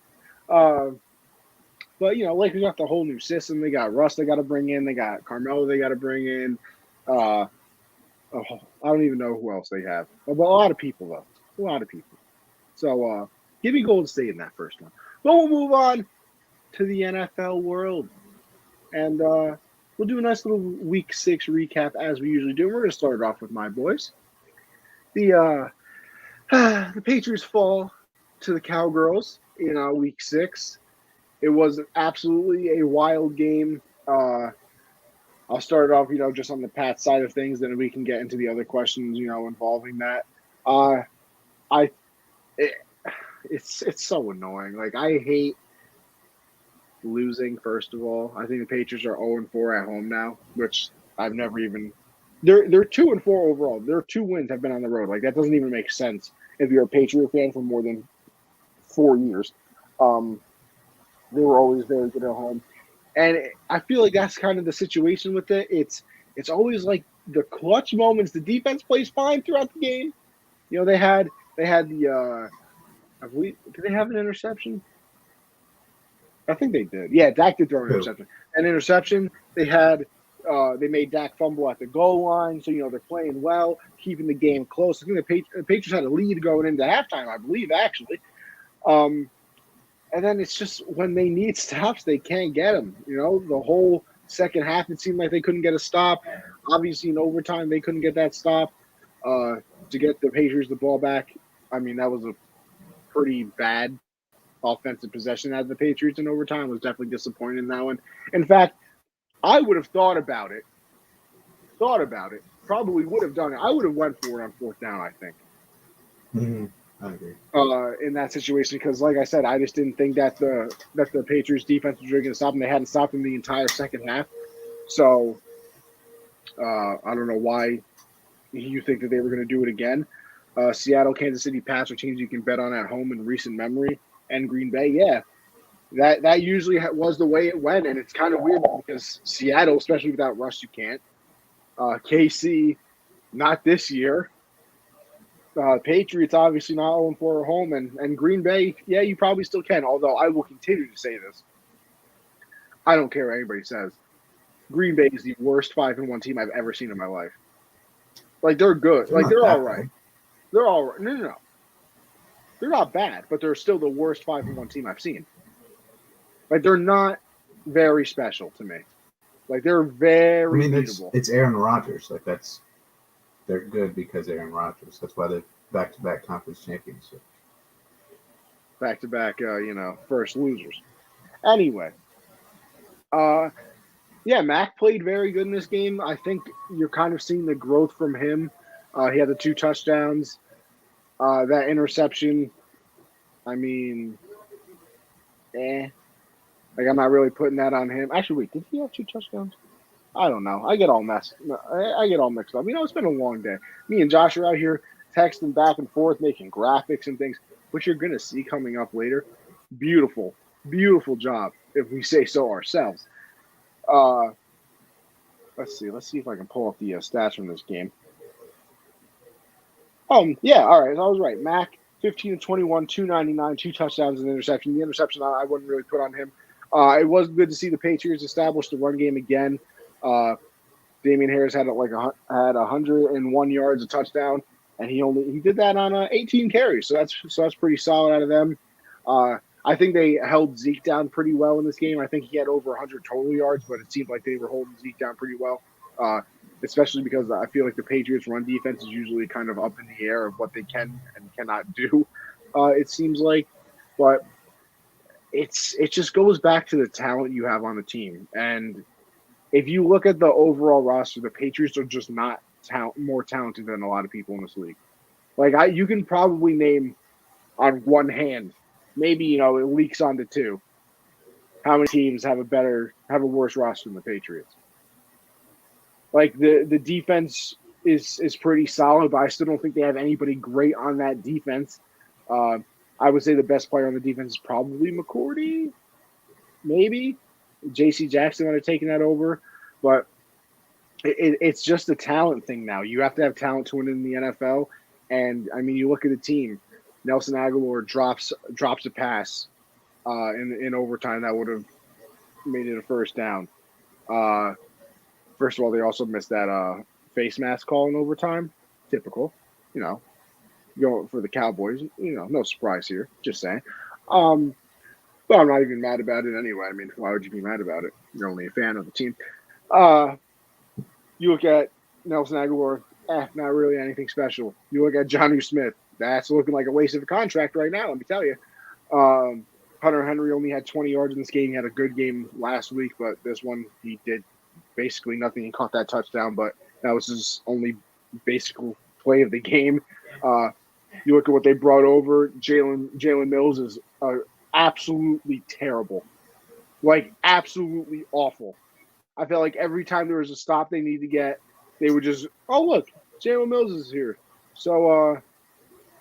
But, Lakers got the whole new system. They got Russ they got to bring in. They got Carmelo they got to bring in. I don't even know who else they have. But a lot of people, though. A lot of people. So, give me Golden State in that first one. But we'll move on to the NFL world. And we'll do a nice little week 6 recap as we usually do. We're going to start it off with my boys. The Patriots fall to the Cowgirls in week 6. It was absolutely a wild game. I'll start off, just on the Pat side of things, then we can get into the other questions, involving that. Uh, I, it, it's so annoying. Like, I hate losing. First of all, I think the Patriots are 0-4 at home now, which I've never even. They're 2-4 overall. Their 2 wins have been on the road. Like, that doesn't even make sense if you're a Patriot fan for more than 4 years. They were always very good at home. And I feel like that's kind of the situation with it. It's always like the clutch moments. The defense plays fine throughout the game. They had the I believe, did they have an interception? I think they did. Yeah, Dak did throw an interception. An interception. They made Dak fumble at the goal line, so they're playing well, keeping the game close. I think the Patriots had a lead going into halftime, I believe, actually. And then it's just when they need stops, they can't get them. The whole second half, it seemed like they couldn't get a stop. Obviously, in overtime, they couldn't get that stop to get the Patriots the ball back. I mean, that was a pretty bad offensive possession out of the Patriots in overtime. Was definitely disappointed in that one. In fact, I would have thought about it, probably would have done it. I would have went for it on 4th down, I think. Mm-hmm. I agree. In that situation, because like I said, I just didn't think that the Patriots defense was really going to stop them. They hadn't stopped them the entire second half. So I don't know why you think that they were going to do it again. Seattle, Kansas City, Pats are teams you can bet on at home in recent memory. And Green Bay, yeah. That usually was the way it went, and it's kind of weird because Seattle, especially without Russ, you can't. KC, not this year. Patriots, obviously not 0-4 at home, and Green Bay, yeah, you probably still can, although I will continue to say this. I don't care what anybody says. Green Bay is the worst 5-1 team I've ever seen in my life. Like, they're good. Like, they're all right. They're all right. No. They're not bad, but they're still the worst 5-1 team I've seen. Like, they're not very special to me. Like, they're very beatable. It's Aaron Rodgers. Like, they're good because Aaron Rodgers. That's why they're back-to-back conference championships. Back-to-back, first losers. Anyway, yeah, Mac played very good in this game. I think you're kind of seeing the growth from him. He had the 2 touchdowns. That interception, I mean, Like, I'm not really putting that on him. Actually, wait, did he have 2 touchdowns? I don't know. I get all mixed up. It's been a long day. Me and Josh are out here texting back and forth, making graphics and things, which you're going to see coming up later. Beautiful, beautiful job, if we say so ourselves. Let's see if I can pull up the stats from this game. Yeah, all right. I was right. Mac, 15-21, 299, 2 touchdowns and an interception. The interception I wouldn't really put on him. It was good to see the Patriots establish the run game again. Damian Harris had 101 yards, a touchdown, and he did that on 18 carries. So that's pretty solid out of them. I think they held Zeke down pretty well in this game. I think he had over 100 total yards, but it seemed like they were holding Zeke down pretty well. Especially because I feel like the Patriots' run defense is usually kind of up in the air of what they can and cannot do. It seems like, but it just goes back to the talent you have on the team. And if you look at the overall roster, the Patriots are just not more talented than a lot of people in this league. Like you can probably name on one hand, maybe it leaks onto 2. How many teams have a worse roster than the Patriots? Like the defense is pretty solid, but I still don't think they have anybody great on that defense. I would say the best player on the defense is probably McCourty, maybe. J.C. Jackson might have taken that over, but it's just a talent thing now. You have to have talent to win in the NFL, and I mean, you look at the team. Nelson Aguilar drops a pass in overtime that would have made it a first down. First of all, they also missed that face mask call in overtime. Typical, going for the Cowboys. No surprise here. Just saying. But I'm not even mad about it anyway. I mean, why would you be mad about it? You're only a fan of the team. Uh, you look at Nelson Aguilar, not really anything special. You look at Gino Smith, that's looking like a waste of a contract right now, let me tell you. Hunter Henry only had 20 yards in this game. He had a good game last week, but this one he did basically nothing. He caught that touchdown, but that was his only basic play of the game. You look at what they brought over. Jalen Mills is absolutely terrible, like absolutely awful. I felt like every time there was a stop they need to get, they would just, oh look, Jalen Mills is here, so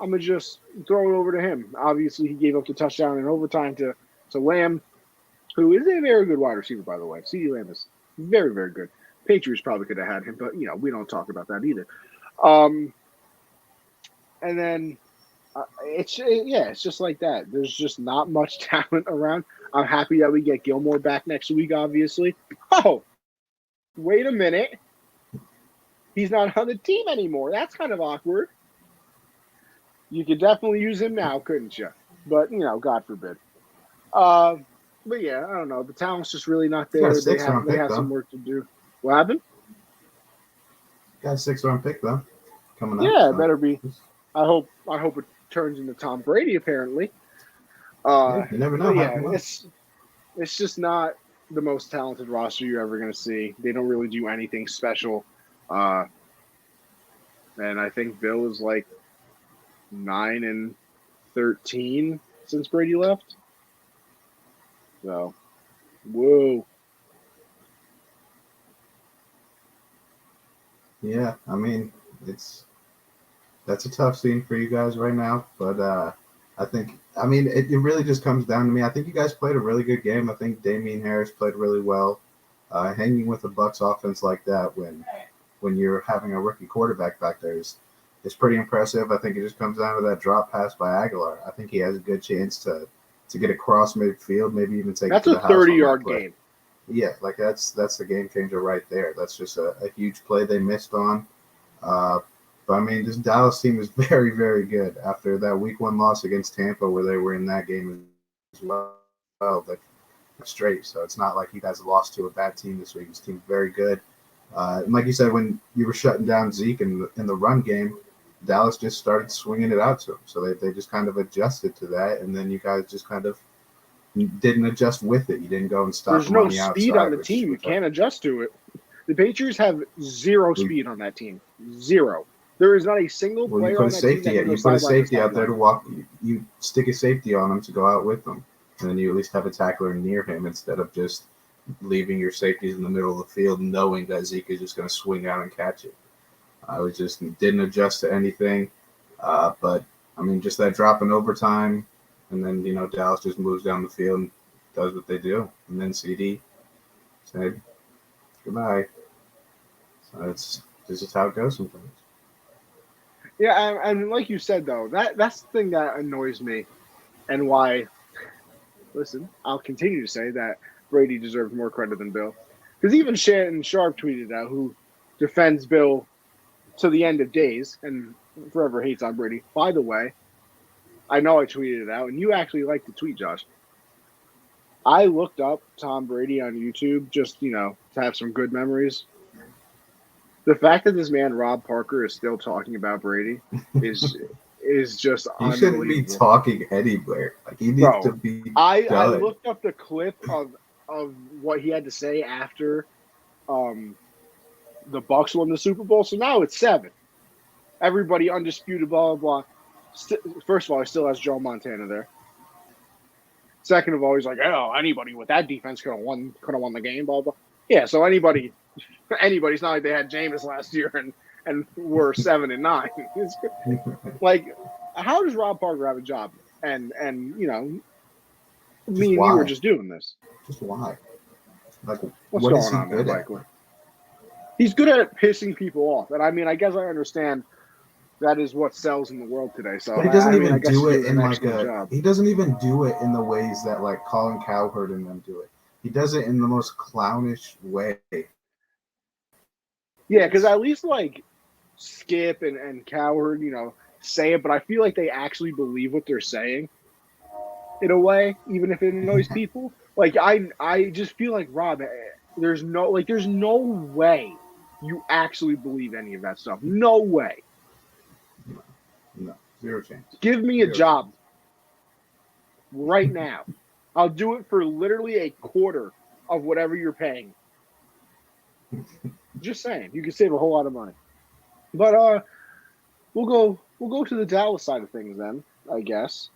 I'm gonna just throw it over to him. Obviously, he gave up the touchdown in overtime to Lamb, who is a very good wide receiver, by the way. CeeDee Lamb is very, very good. Patriots probably could have had him, but we don't talk about that either. And then it's just like that. There's just not much talent around. I'm happy that we get Gilmore back next week, obviously. Oh, wait a minute. He's not on the team anymore. That's kind of awkward. You could definitely use him now, couldn't you? But, God forbid. But yeah, I don't know. The talent's just really not there. They have some work to do. What happened? Got a 6th-round pick though. Coming up. Yeah, it better be. I hope it turns into Tom Brady, apparently. You never know. Yeah, it's just not the most talented roster you're ever going to see. They don't really do anything special. And I think Bill is like 9-13 since Brady left. So, whoa. Yeah, I mean, that's a tough scene for you guys right now, but I think, it really just comes down to me. I think you guys played a really good game. I think Damian Harris played really well. Hanging with the Bucs offense like that when you're having a rookie quarterback back there is pretty impressive. I think it just comes down to that drop pass by Aguilar. I think he has a good chance to get across midfield, maybe even take it to the house. That's a 30-yard game. Yeah, like that's the game changer right there. That's just a huge play they missed on. But I mean, this Dallas team is very, very good after that Week 1 loss against Tampa, where they were in that game as well, like straight. So it's not like you guys lost to a bad team this week. This team's very good. And like you said, when you were shutting down Zeke in the run game, Dallas just started swinging it out to him. So they just kind of adjusted to that, and then you guys just kind of didn't adjust with it. You didn't go and stop. There's no speed on the team. You can't adjust to it. The Patriots have zero speed on that team. Zero. There is not a single player on that team. You put a safety out there to walk. You stick a safety on him to go out with them, and then you at least have a tackler near him instead of just leaving your safeties in the middle of the field, knowing that Zeke is just going to swing out and catch it. I just didn't adjust to anything. But I mean, just that drop in overtime. And then, Dallas just moves down the field and does what they do. And then CD said goodbye. So that's just how it goes sometimes. Yeah, and like you said, though, that's the thing that annoys me and why, listen, I'll continue to say that Brady deserves more credit than Bill. Because even Shannon Sharp tweeted out, who defends Bill to the end of days and forever hates on Brady. By the way, I know I tweeted it out, and you actually liked the tweet, Josh. I looked up Tom Brady on YouTube just, to have some good memories. The fact that this man, Rob Parker, is still talking about Brady is just unbelievable. He shouldn't be talking anywhere. Like, he needs to be I looked up the clip of what he had to say after the Bucs won the Super Bowl, so now it's 7. Everybody undisputed, blah, blah, blah. First of all, he still has Joe Montana there. Second of all, he's like, oh, anybody with that defense could have won the game, blah, blah. Yeah, so anybody's not like they had Jameis last year and were 7-9. Like, how does Rob Parker have a job? And me and you were just doing this. Just why? Like, what's going on there, Michael? He's good at pissing people off. And I mean, I guess I understand that is what sells in the world today. So but he doesn't even do it in he doesn't even do it in the ways that like Colin Cowherd and them do it. He does it in the most clownish way. Yeah, because at least like Skip and Cowherd, say it, but I feel like they actually believe what they're saying. in a way, even if it annoys people. Like I just feel like Rob, there's no way you actually believe any of that stuff. No way. No, no, zero chance. Give me a Zero chance. job right now. I'll do it for literally a quarter of whatever you're paying. Just saying, you can save a whole lot of money. But we'll go to the Dallas side of things then, I guess.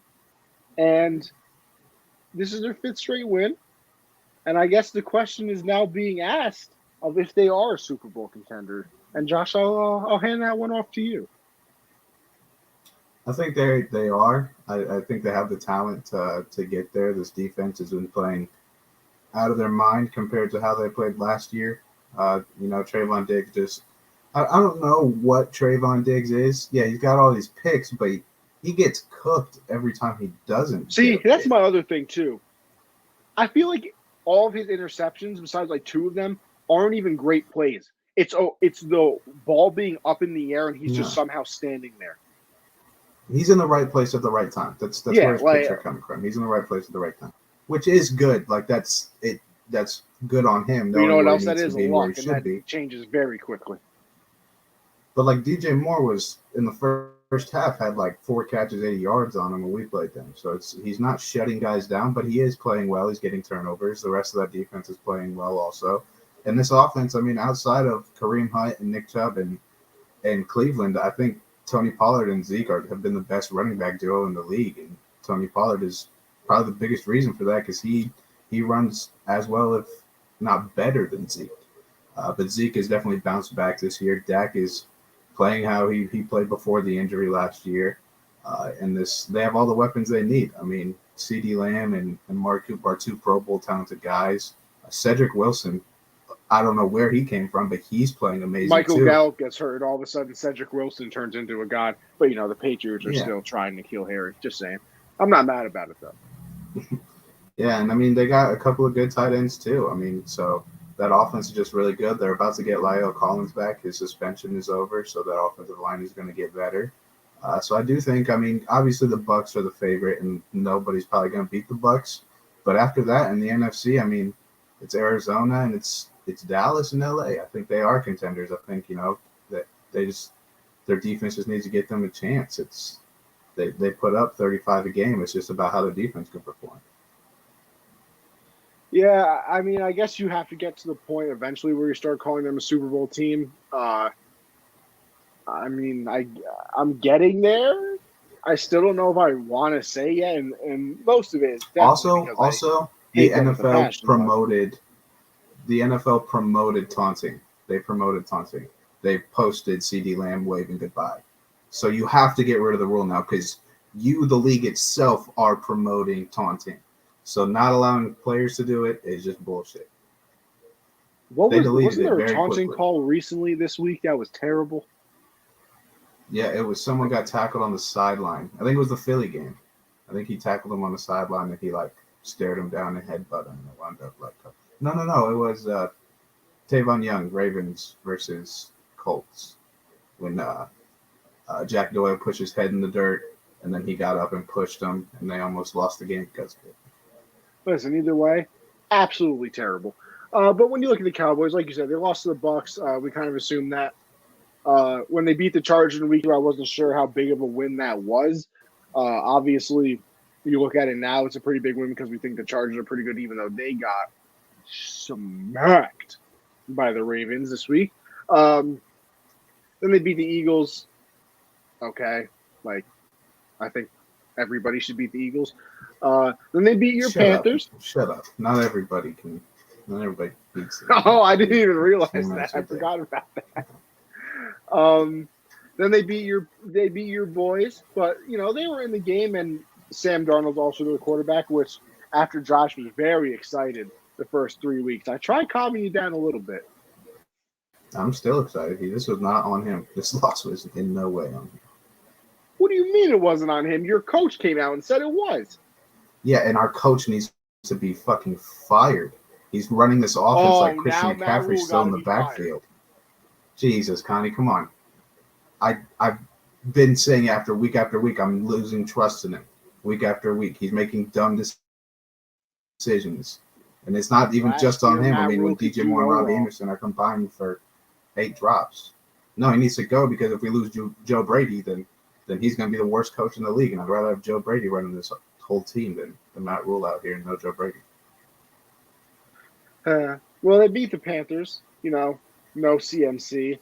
And this is their fifth straight win. And I guess the question is now being asked of if they are a Super Bowl contender. And Josh, I'll hand that one off to you. I think they are. I think they have the talent to get there. This defense has been playing out of their mind compared to how they played last year. Trayvon Diggs just I don't know what Trayvon Diggs is. Yeah, he's got all these picks, but he gets cooked every time he doesn't. See, that's my other thing too. I feel like all of his interceptions, besides like two of them, aren't even great plays. It's the ball being up in the air and he's just somehow standing there. He's in the right place at the right time. That's where his picks are coming from. He's in the right place at the right time, which is good. Like that's good on him. You know what else that is? Luck, and that changes very quickly. But like DJ Moore was in the first half, had like 4 catches, 80 yards on him when we played them. So he's not shutting guys down, but he is playing well. He's getting turnovers. The rest of that defense is playing well also. And this offense, I mean, outside of Kareem Hunt and Nick Chubb and Cleveland, I think Tony Pollard and Zeke have been the best running back duo in the league. And Tony Pollard is probably the biggest reason for that because he runs as well, if not better than Zeke. But Zeke has definitely bounced back this year. Dak is playing how he played before the injury last year. And they have all the weapons they need. I mean, CeeDee Lamb and Mark Cooper are 2 Pro Bowl talented guys. Cedric Wilson, I don't know where he came from, but he's playing amazing Michael too. Gallup gets hurt. All of a sudden, Cedric Wilson turns into a god. But, the Patriots are still trying to kill Harry. Just saying. I'm not mad about it, though. Yeah, and I mean, they got a couple of good tight ends too. I mean, so that offense is just really good. They're about to get Lyle Collins back. His suspension is over, so that offensive line is going to get better. So I do think, I mean, obviously the Bucs are the favorite, and nobody's probably going to beat the Bucs. But after that, in the NFC, I mean, it's Arizona and it's Dallas and LA. I think they are contenders. I think that their defense just needs to get them a chance. They put up 35 a game. It's just about how the defense can perform. Yeah, I mean, I guess you have to get to the point eventually where you start calling them a Super Bowl team. I mean, I'm getting there. I still don't know if I want to say yet, and most of it is also the NFL promoted taunting. They promoted taunting. They posted CeeDee Lamb waving goodbye. So you have to get rid of the rule now because the league itself, are promoting taunting. So not allowing players to do it is just bullshit. Wasn't there a taunting call recently this week that was terrible? Yeah, it was someone got tackled on the sideline. I think it was the Philly game. I think he tackled him on the sideline and he stared him down and headbutted him and wound up no. It was Tavon Young, Ravens versus Colts, when Jack Doyle pushed his head in the dirt and then he got up and pushed him and they almost lost the game because of it. Listen, either way, absolutely terrible. But when you look at the Cowboys, like you said, they lost to the Bucs. We kind of assumed that. When they beat the Chargers in week 2, I wasn't sure how big of a win that was. Obviously, you look at it now, it's a pretty big win because we think the Chargers are pretty good, even though they got smacked by the Ravens this week. Then they beat the Eagles. Okay, I think everybody should beat the Eagles. Then they beat your Panthers. Shut up. Not everybody beats them. Oh, I didn't even realize that. I forgot about that. Then they beat your boys, but they were in the game, and Sam Darnold's also the quarterback, which after Josh was very excited the first 3 weeks. I tried calming you down a little bit. I'm still excited. This was not on him. This loss was in no way on him. What do you mean it wasn't on him? Your coach came out and said it was. Yeah, and our coach needs to be fucking fired. He's running this offense like Christian McCaffrey's still in the backfield. Jesus, Connie, come on. I've been saying after week, I'm losing trust in him. week after week. He's making dumb decisions. And it's not even Last just on year, him. I Matt mean, when Rule could DJ do Moore and no Robbie wrong. Anderson are combined for 8 drops. No, he needs to go because if we lose Joe Brady, then he's going to be the worst coach in the league. And I'd rather have Joe Brady running this whole team than Matt Rule out here and no Joe Brady. Well, they beat the Panthers. No CMC,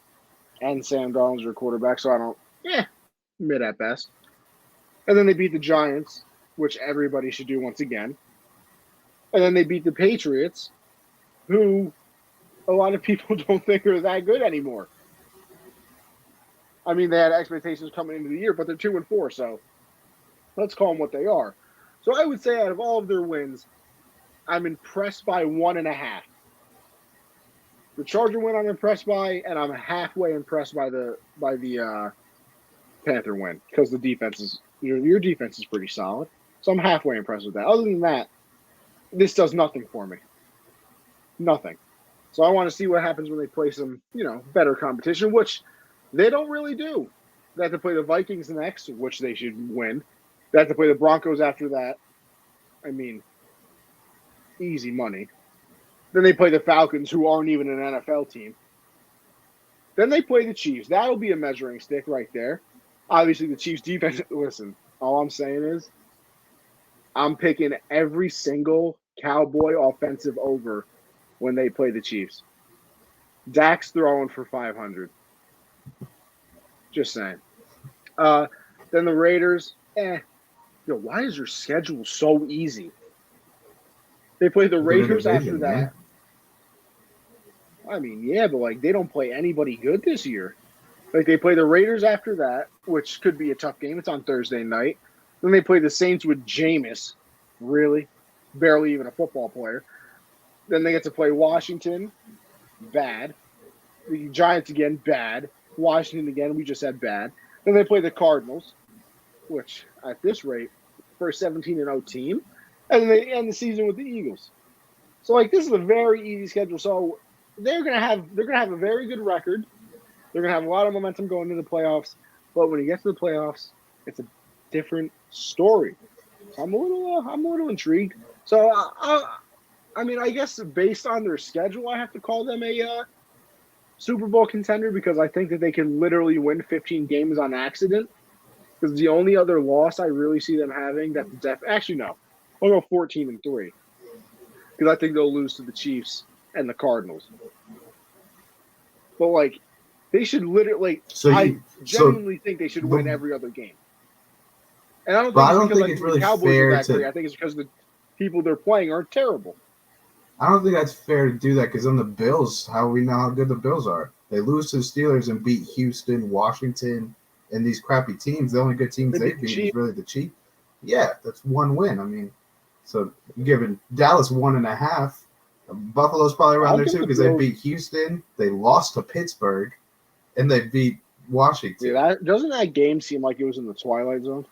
and Sam Darnold's your quarterback, so I don't. Mid at best. And then they beat the Giants, which everybody should do once again. And then they beat the Patriots, who a lot of people don't think are that good anymore. I mean, they had expectations coming into the year, but they're 2-4, so let's call them what they are. So I would say out of all of their wins, I'm impressed by 1.5. The Charger win I'm impressed by, and I'm halfway impressed by the Panther win because the defense is your defense is pretty solid. So I'm halfway impressed with that. Other than that, this does nothing for me. Nothing. So I want to see what happens when they play some, better competition, which they don't really do. They have to play the Vikings next, which they should win. They have to play the Broncos after that. I mean, easy money. Then they play the Falcons, who aren't even an NFL team. Then they play the Chiefs. That'll be a measuring stick right there. Obviously, the Chiefs' defense. Listen, all I'm saying is I'm picking every single Cowboy offensive over when they play the Chiefs. Dak's throwing for 500. Just saying. Then the Raiders. Why is their schedule so easy? They play the Raiders after that. Man. I mean, yeah, but they don't play anybody good this year. They play the Raiders after that, which could be a tough game. It's on Thursday night. Then they play the Saints with Jameis. Really? Barely even a football player. Then they get to play Washington. Bad. The Giants again. Bad. Washington again. We just said bad. Then they play the Cardinals, which at this rate, for a 17-0 team. And then they end the season with the Eagles. So this is a very easy schedule. So they're gonna have a very good record. They're gonna have a lot of momentum going into the playoffs. But when you get to the playoffs, it's a different story. So I'm a little intrigued. So I guess based on their schedule, I have to call them a Super Bowl contender because I think that they can literally win 15 games on accident. Because the only other loss I really see them having actually no, I'll go 14-3 because I think they'll lose to the Chiefs and the Cardinals. But they should literally. I genuinely think they should win every other game. And I don't think it's really Cowboys fair are that great. I think it's because the people they're playing aren't terrible. I don't think that's fair to do that because on the Bills, how we know how good the Bills are. They lose to the Steelers and beat Houston, Washington, and these crappy teams. The only good teams they beat is really the Chiefs. Yeah, that's one win. I mean, so you're giving Dallas 1.5. Buffalo's probably around there too because they beat Houston, they lost to Pittsburgh, and they beat Washington. Yeah, doesn't that game seem like it was in the Twilight Zone?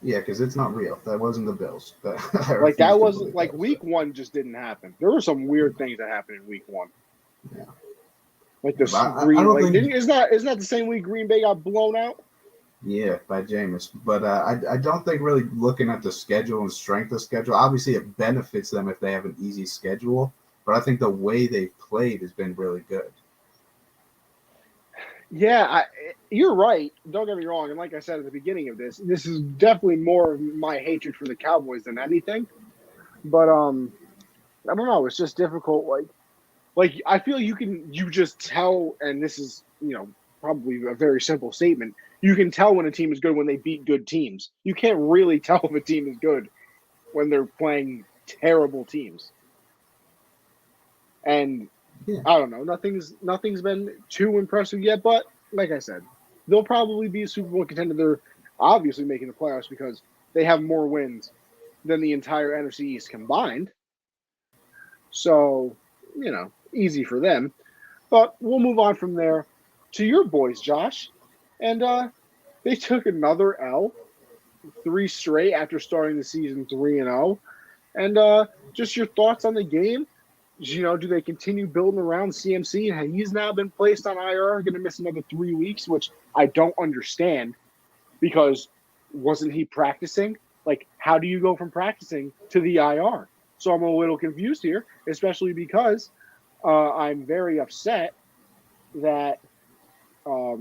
Yeah, because it's not real. That wasn't the Bills. That wasn't week one just didn't happen. There were some weird things that happened in week one. Yeah. Isn't that the same week Green Bay got blown out? Yeah, by Jameis. But I don't think really looking at the schedule and strength of schedule, obviously it benefits them if they have an easy schedule. But I think the way they've played has been really good. Yeah, you're right. Don't get me wrong. And like I said at the beginning of this is definitely more of my hatred for the Cowboys than anything. But I don't know. It's just difficult. I feel you just tell, and this is probably a very simple statement. You can tell when a team is good when they beat good teams. You can't really tell if a team is good when they're playing terrible teams. And I don't know. Nothing's been too impressive yet, but like I said, they'll probably be a Super Bowl contender. They're obviously making the playoffs because they have more wins than the entire NFC East combined. So, easy for them. But we'll move on from there to your boys, Josh. And they took another L, 3 straight after starting the season 3-0. And just your thoughts on the game. Do they continue building around CMC? He's now been placed on IR, going to miss another 3 weeks, which I don't understand because wasn't he practicing? Like, how do you go from practicing to the IR? So I'm a little confused here, especially because I'm very upset that what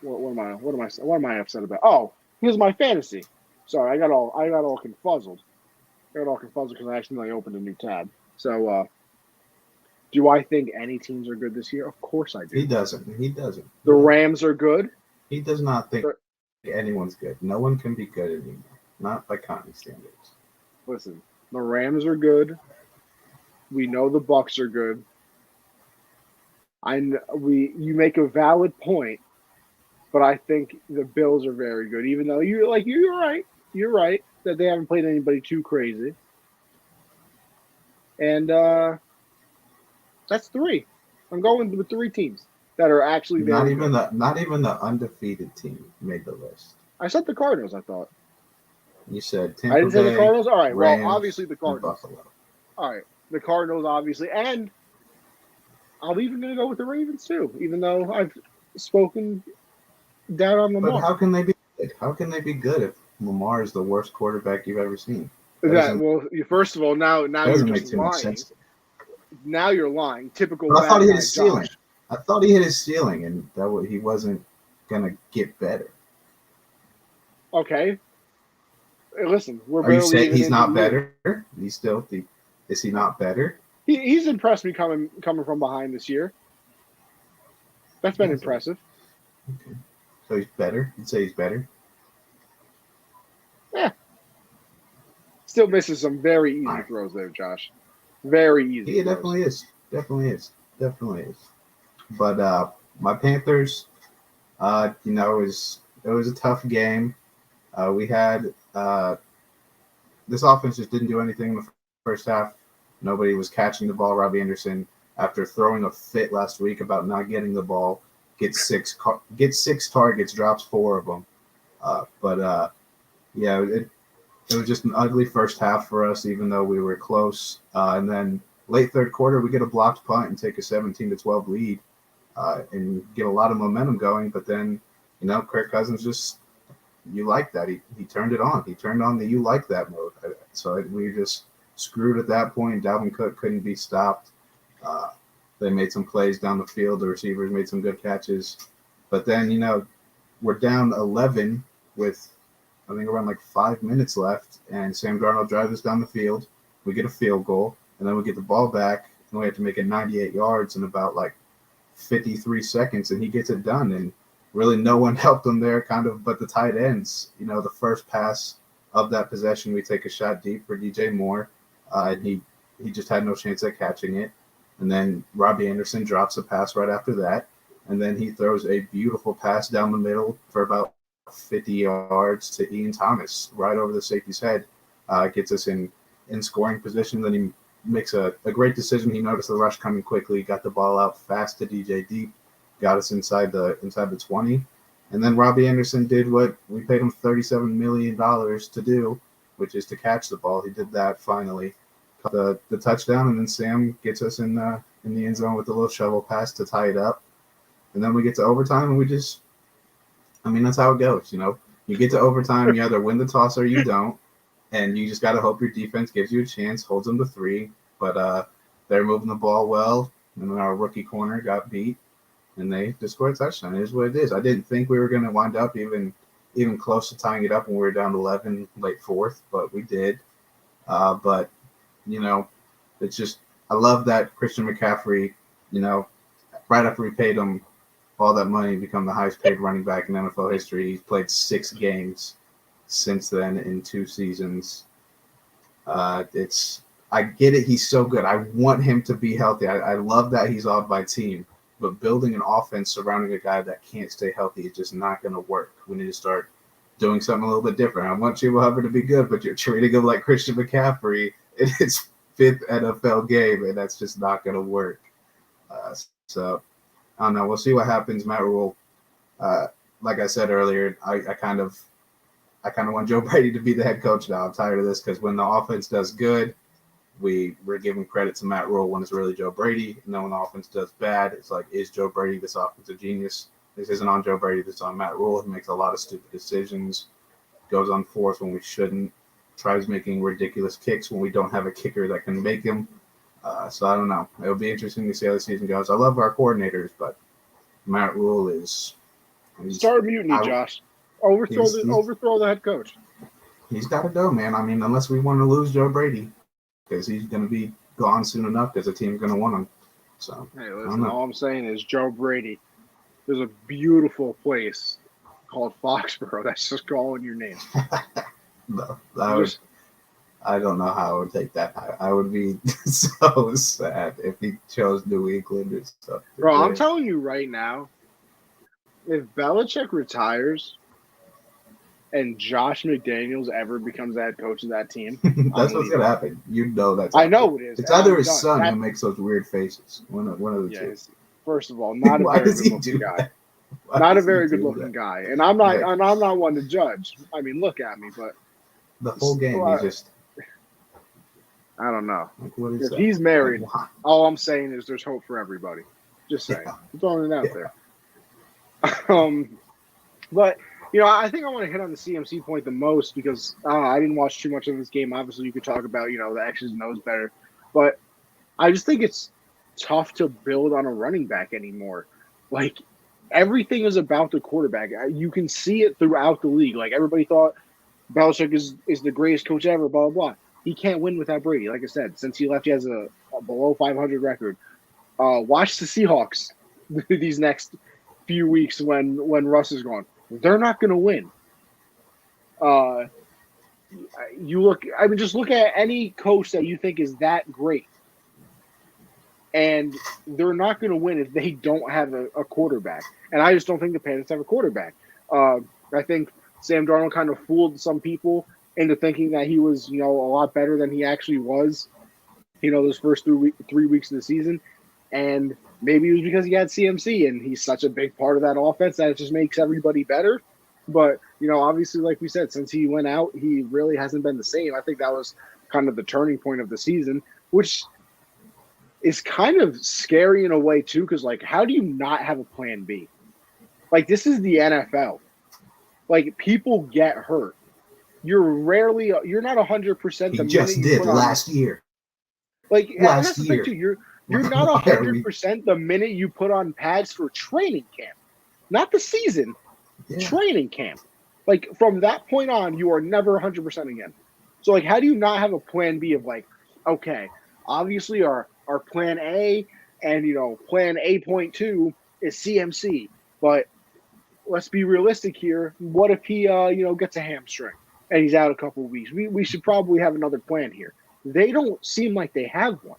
am I upset about? Oh, here's my fantasy. Sorry, I got all confuzzled. I got all confuzzled because I accidentally opened a new tab. So, do I think any teams are good this year? Of course I He do. doesn't. He doesn't. The Rams are good. He does not think anyone's good. No one can be good anymore. Not by county standards. Listen, the Rams are good. We know the Bucks are good. You make a valid point, but I think the Bills are very good. Even though you're right that they haven't played anybody too crazy, and that's three. I'm going with three teams that are actually very good. Not even the undefeated team made the list. I said the Cardinals. I thought You said I Tampa didn't say the Bay, Cardinals. All right. Well, Rams, obviously the and Cardinals. Buffalo. All right, the Cardinals obviously, and I'm even going to go with the Ravens too, even though I've spoken down on But Lamar. how can they be good? How can they be good if Lamar is the worst quarterback you've ever seen? First of all, now you're Doesn't make just too much lying. sense. Now you're lying. Typical But I thought bad he hit guy, his ceiling. Josh. I thought he hit his ceiling, and he wasn't gonna get better. Okay, listen, we're Are you barely saying even he's into not the year. better? Is he not better? He's impressed me coming from behind this year. That's been impressive. Okay. So he's better. You'd say he's better. Yeah, still misses some very easy Fine. throws there, Josh. Very easy. He throws. definitely is. Definitely is. But my Panthers, it was a tough game. We had this offense just didn't do anything in the first half. Nobody was catching the ball. Robbie Anderson, after throwing a fit last week about not getting the ball, gets six targets, drops four of them. Yeah, it was just an ugly first half for us, even though we were close. And then late third quarter, we get a blocked punt and take a 17-12 lead, and get a lot of momentum going. But then, Kirk Cousins you like that. He turned it on. He turned on the you like that mode. So we just screwed at that point. Dalvin Cook couldn't be stopped. They made some plays down the field. The receivers made some good catches. But then, we're down 11 with, I think, around like 5 minutes left, and Sam Darnold drives us down the field. We get a field goal, and then we get the ball back, and we have to make it 98 yards in about like 53 seconds, and he gets it done. And really no one helped him there, but the tight ends. The first pass of that possession, we take a shot deep for DJ Moore, and he just had no chance at catching it. And then Robbie Anderson drops a pass right after that, and then he throws a beautiful pass down the middle for about 50 yards to Ian Thomas, right over the safety's head. Gets us in scoring position. Then he makes a great decision. He noticed the rush coming quickly, got the ball out fast to DJ Deep, got us inside the 20. And then Robbie Anderson did what we paid him $37 million to do, which is to catch the ball. He did that finally. Caught the touchdown, and then Sam gets us in the end zone with a little shovel pass to tie it up. And then we get to overtime, and that's how it goes. You get to overtime, you either win the toss or you don't, and you just got to hope your defense gives you a chance, holds them to 3. But they're moving the ball well, and then our rookie corner got beat, and they just scored a touchdown. It is what it is. I didn't think we were going to wind up even close to tying it up when we were down 11 late fourth, but we did. But it's just, I love that Christian McCaffrey, right after we paid him all that money, become the highest paid running back in NFL history. He's played 6 games since then in 2 seasons. I get it. He's so good. I want him to be healthy. I love that he's on my team, but building an offense surrounding a guy that can't stay healthy is just not going to work. We need to start doing something a little bit different. I want Chuba Hubbard to be good, but you're treating him like Christian McCaffrey in his 5th NFL game, and that's just not going to work. So I don't know. We'll see what happens. Matt Rule, like I said earlier, I kind of want Joe Brady to be the head coach now. I'm tired of this because when the offense does good, we're giving credit to Matt Rule when it's really Joe Brady. And then when the offense does bad, it's like, is Joe Brady this offensive genius? This isn't on Joe Brady. This is on Matt Rule. He makes a lot of stupid decisions. goes on fourth when we shouldn't, tries making ridiculous kicks when we don't have a kicker that can make them. So I don't know. It'll be interesting to see how the season goes. I love our coordinators, but Matt Rule is start mutiny, Josh. Overthrow the head coach. He's got to go, man. I mean, unless we want to lose Joe Brady, because he's going to be gone soon enough because the team's going to want him. So, hey, listen, all I'm saying is Joe Brady. There's a beautiful place called Foxborough that's just calling your name. No, I don't know how I would take that. I would be so sad if he chose New England or stuff. Bro, I'm telling you right now, if Belichick retires and Josh McDaniels ever becomes the head coach of that team, that's what's gonna happen. You know that's. I know it is. It's either his son who makes those weird faces. One of the two. First of all, not a very good looking guy. Not a very good looking guy, and I'm not one to judge. I mean, look at me, but the whole game, he just. I don't know. Like, what is if that? he's married, all I'm saying is there's hope for everybody. Just saying. Yeah. I'm throwing it out there. But, I think I want to hit on the CMC point the most because I didn't watch too much of this game. Obviously, you could talk about, the X's and O's better. But I just think it's tough to build on a running back anymore. Like, everything is about the quarterback. You can see it throughout the league. Like, everybody thought Belichick is the greatest coach ever, blah, blah, blah. He can't win without Brady. Like I said, since he left, he has a below 500 record. Watch the Seahawks these next few weeks when Russ is gone. They're not going to win. Just look at any coach that you think is that great. And they're not going to win if they don't have a quarterback. And I just don't think the Panthers have a quarterback. I think Sam Darnold kind of fooled some people into thinking that he was, a lot better than he actually was, those first 3 weeks of the season. And maybe it was because he had CMC and he's such a big part of that offense that it just makes everybody better. But, obviously, like we said, since he went out, he really hasn't been the same. I think that was kind of the turning point of the season, which is kind of scary in a way, too, because, like, how do you not have a plan B? Like, this is the NFL. Like, people get hurt. You're not 100% the minute just did last year. Like, last year. Too. You're not 100% the minute you put on pads for training camp. Not the season. Yeah. Training camp. Like, from that point on, you are never 100% again. So, like, how do you not have a plan B of, like, okay, obviously our plan A and, plan A.2 is CMC. But let's be realistic here. What if he, gets a hamstring and he's out a couple of weeks? We should probably have another plan here. They don't seem like they have one.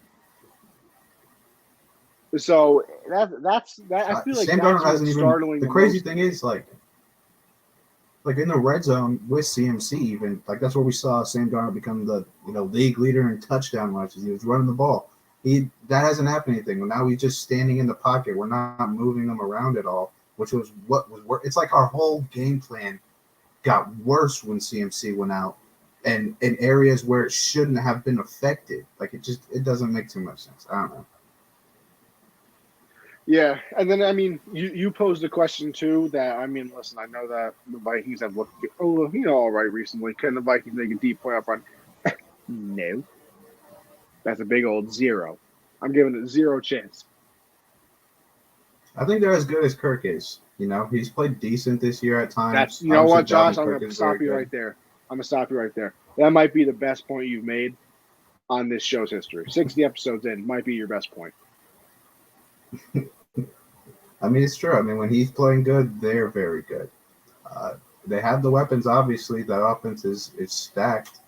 So that's I feel like Sam that's hasn't startling. The crazy thing is, like in the red zone with CMC, even like that's where we saw Sam Darnold become the league leader in touchdown rushes. He was running the ball. That hasn't happened anything. Now he's just standing in the pocket. We're not moving him around at all, which was what was work. It's like our whole game plan got worse when CMC went out, and in areas where it shouldn't have been affected. Like it doesn't make too much sense. I don't know. Yeah, and then you posed a question too. Listen, I know that the Vikings have looked all right recently. Can the Vikings make a deep playoff run? No, that's a big old 0. I'm giving it 0 chance. I think they're as good as Kirk is. He's played decent this year at times. That's what, Josh. I'm gonna stop you right there. That might be the best point you've made on this show's history. 60 episodes in might be your best point. It's true. When he's playing good, they're very good. They have the weapons, obviously. That offense is stacked.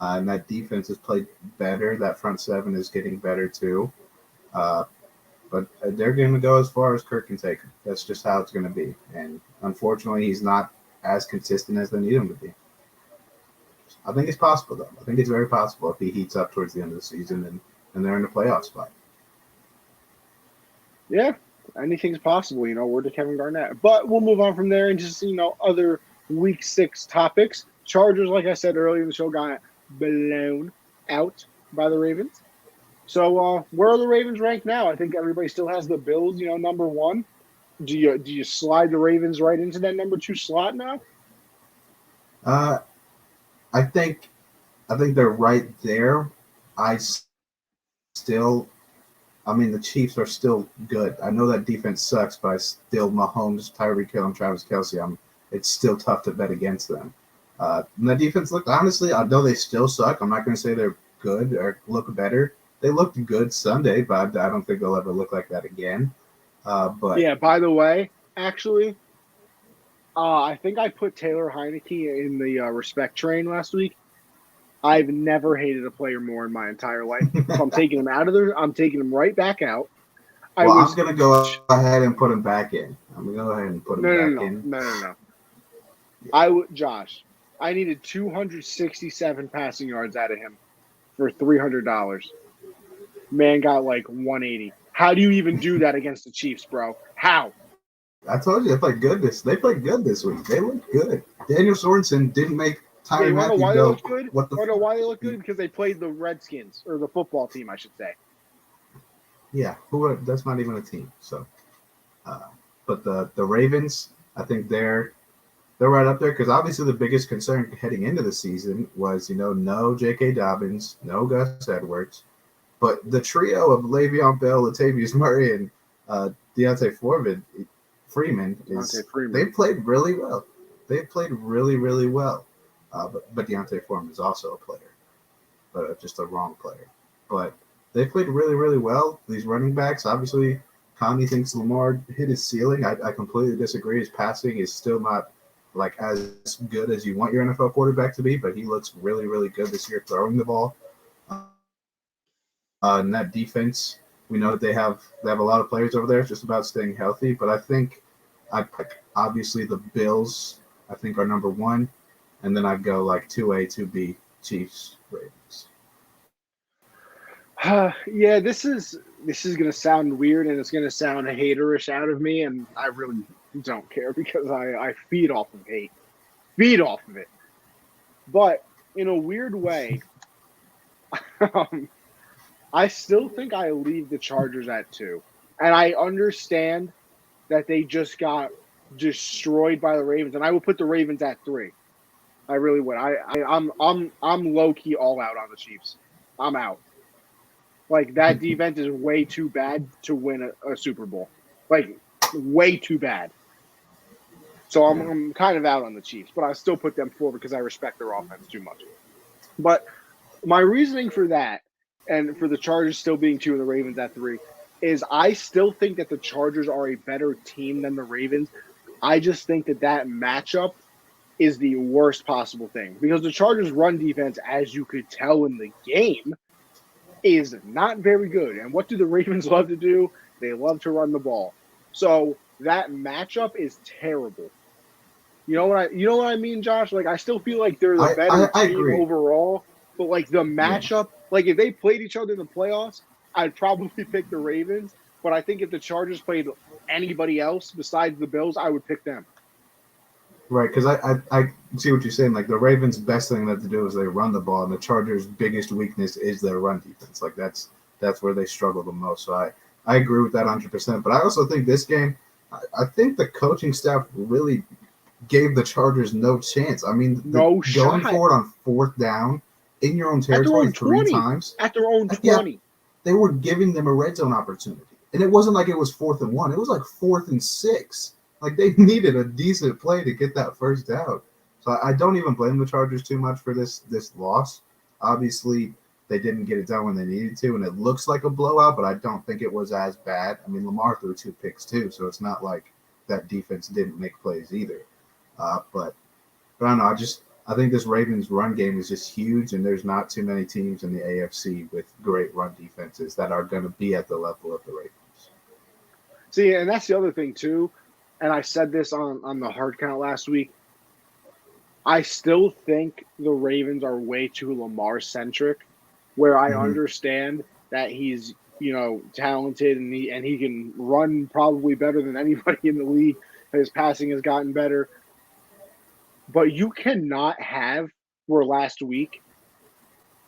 And that defense has played better. That front seven is getting better, too. But they're going to go as far as Kirk can take them. That's just how it's going to be. And unfortunately, he's not as consistent as they need him to be. I think it's possible, though. I think it's very possible if he heats up towards the end of the season and they're in the playoff spot. Yeah. Anything's possible, word to Kevin Garnett. But we'll move on from there and just, other Week 6 topics. Chargers, like I said earlier in the show, got blown out by the Ravens. So where are the Ravens ranked now? I think everybody still has the Bills, number 1. Do you slide the Ravens right into that number 2 slot now? Uh, I think they're right there. I still, I mean, the Chiefs are still good. I know that defense sucks, but I still Mahomes, Tyreek Hill, and Travis Kelsey. It's still tough to bet against them. And the defense looked honestly, although they still suck. I'm not going to say they're good or look better. They looked good Sunday, but I don't think they'll ever look like that again. But Yeah, by the way, actually, I think I put Taylor Heineke in the respect train last week. I've never hated a player more in my entire life. So I'm taking him out of there. I'm taking him right back out. I well, I'm was going to go ahead and put him back in. I'm going to go ahead and put him no, no, back no, in. no, no, no. Yeah. Josh. I needed 267 passing yards out of him for $300. Man got like 180. How do you even do that against the Chiefs, bro? How? I told you they played good They played good this week. They looked good. Daniel Sorensen didn't make Yeah, you Tyrann want to know Matthew why they go. looked good? What the Want to know fuck? why they looked good? Because they played the Redskins, or the football team, I should say. Yeah, that's not even a team. So, uh, but the Ravens, I think they're right up there because obviously the biggest concern heading into the season was no J.K. Dobbins, no Gus Edwards, but the trio of Le'Veon Bell, Latavius Murray, and Deontay Freeman Devontae is they Freeman. played really well. They played really really well. But Deontay Foreman is also a player, but just a wrong player. But they played really really well. These running backs, obviously, Connie thinks Lamar hit his ceiling. I completely disagree. His passing is still not like as good as you want your NFL quarterback to be, but he looks really really good this year throwing the ball. And that defense, we know that they have a lot of players over there. It's just about staying healthy. But I think I pick obviously the Bills. I think are number one, and then I'd go like 2A, 2B, Chiefs, Ravens. Yeah, this is gonna sound weird and it's gonna sound haterish out of me, and I really don't care because I feed off of hate, feed off of it. But in a weird way, um, I still think I leave the Chargers at 2, and I understand that they just got destroyed by the Ravens, and I would put the Ravens at 3. I really would. I'm low key all out on the Chiefs. I'm out. Like that defense is way too bad to win a Super Bowl. Like way too bad. So I'm, Yeah. I'm kind of out on the Chiefs, but I still put them forward because I respect their offense too much. But my reasoning for that, and for the Chargers still being 2 and the Ravens at 3, is I still think that the Chargers are a better team than the Ravens. I just think that matchup is the worst possible thing because the Chargers' run defense, as you could tell in the game, is not very good. And what do the Ravens love to do? They love to run the ball. So that matchup is terrible. You know what I mean, Josh? Like I still feel like they're the better I team agree. overall, but like the Yeah. matchup, like if they played each other in the playoffs, I'd probably pick the Ravens. But I think if the Chargers played anybody else besides the Bills, I would pick them. Right, because I see what you're saying. Like the Ravens' best thing that to do is they run the ball, and the Chargers' biggest weakness is their run defense. Like that's where they struggle the most. So I agree with that 100%. But I also think this game, I think the coaching staff really gave the Chargers no chance. I mean, No going shot forward on fourth down in your own at their territory own three 20. times, At their own yeah, 20. they were giving them a red zone opportunity. And it wasn't like it was 4th and 1. It was like 4th and 6. Like they needed a decent play to get that first down. So I don't even blame the Chargers too much for this loss. Obviously, they didn't get it done when they needed to, and it looks like a blowout, but I don't think it was as bad. I mean, Lamar threw 2 picks too, so it's not like that defense didn't make plays either. But I don't know. I think this Ravens run game is just huge, and there's not too many teams in the AFC with great run defenses that are going to be at the level of the Ravens. See, and that's the other thing too. And I said this on the hard count last week. I still think the Ravens are way too Lamar centric, where I Mm-hmm. understand that he's talented and he can run probably better than anybody in the league. His passing has gotten better, but you cannot have where last week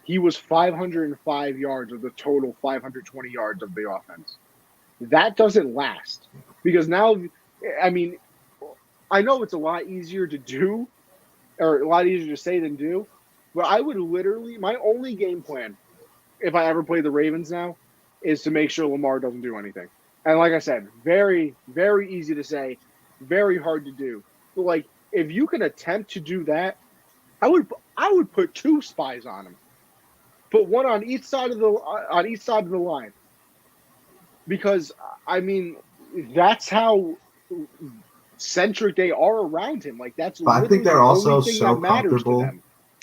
he was 505 yards of the total 520 yards of the offense. That doesn't last because now, I mean, I know it's a lot easier to do, or a lot easier to say than do. But I would literally, my only game plan, if I ever play the Ravens now, is to make sure Lamar doesn't do anything. And like I said, very, very easy to say, very hard to do. But like, if you can attempt to do that, I would put two spies on him, put one on each side of the line, because I mean that's how centric they are around him. Like that's But I think literally they're the only also thing so that matters to comfortable. them.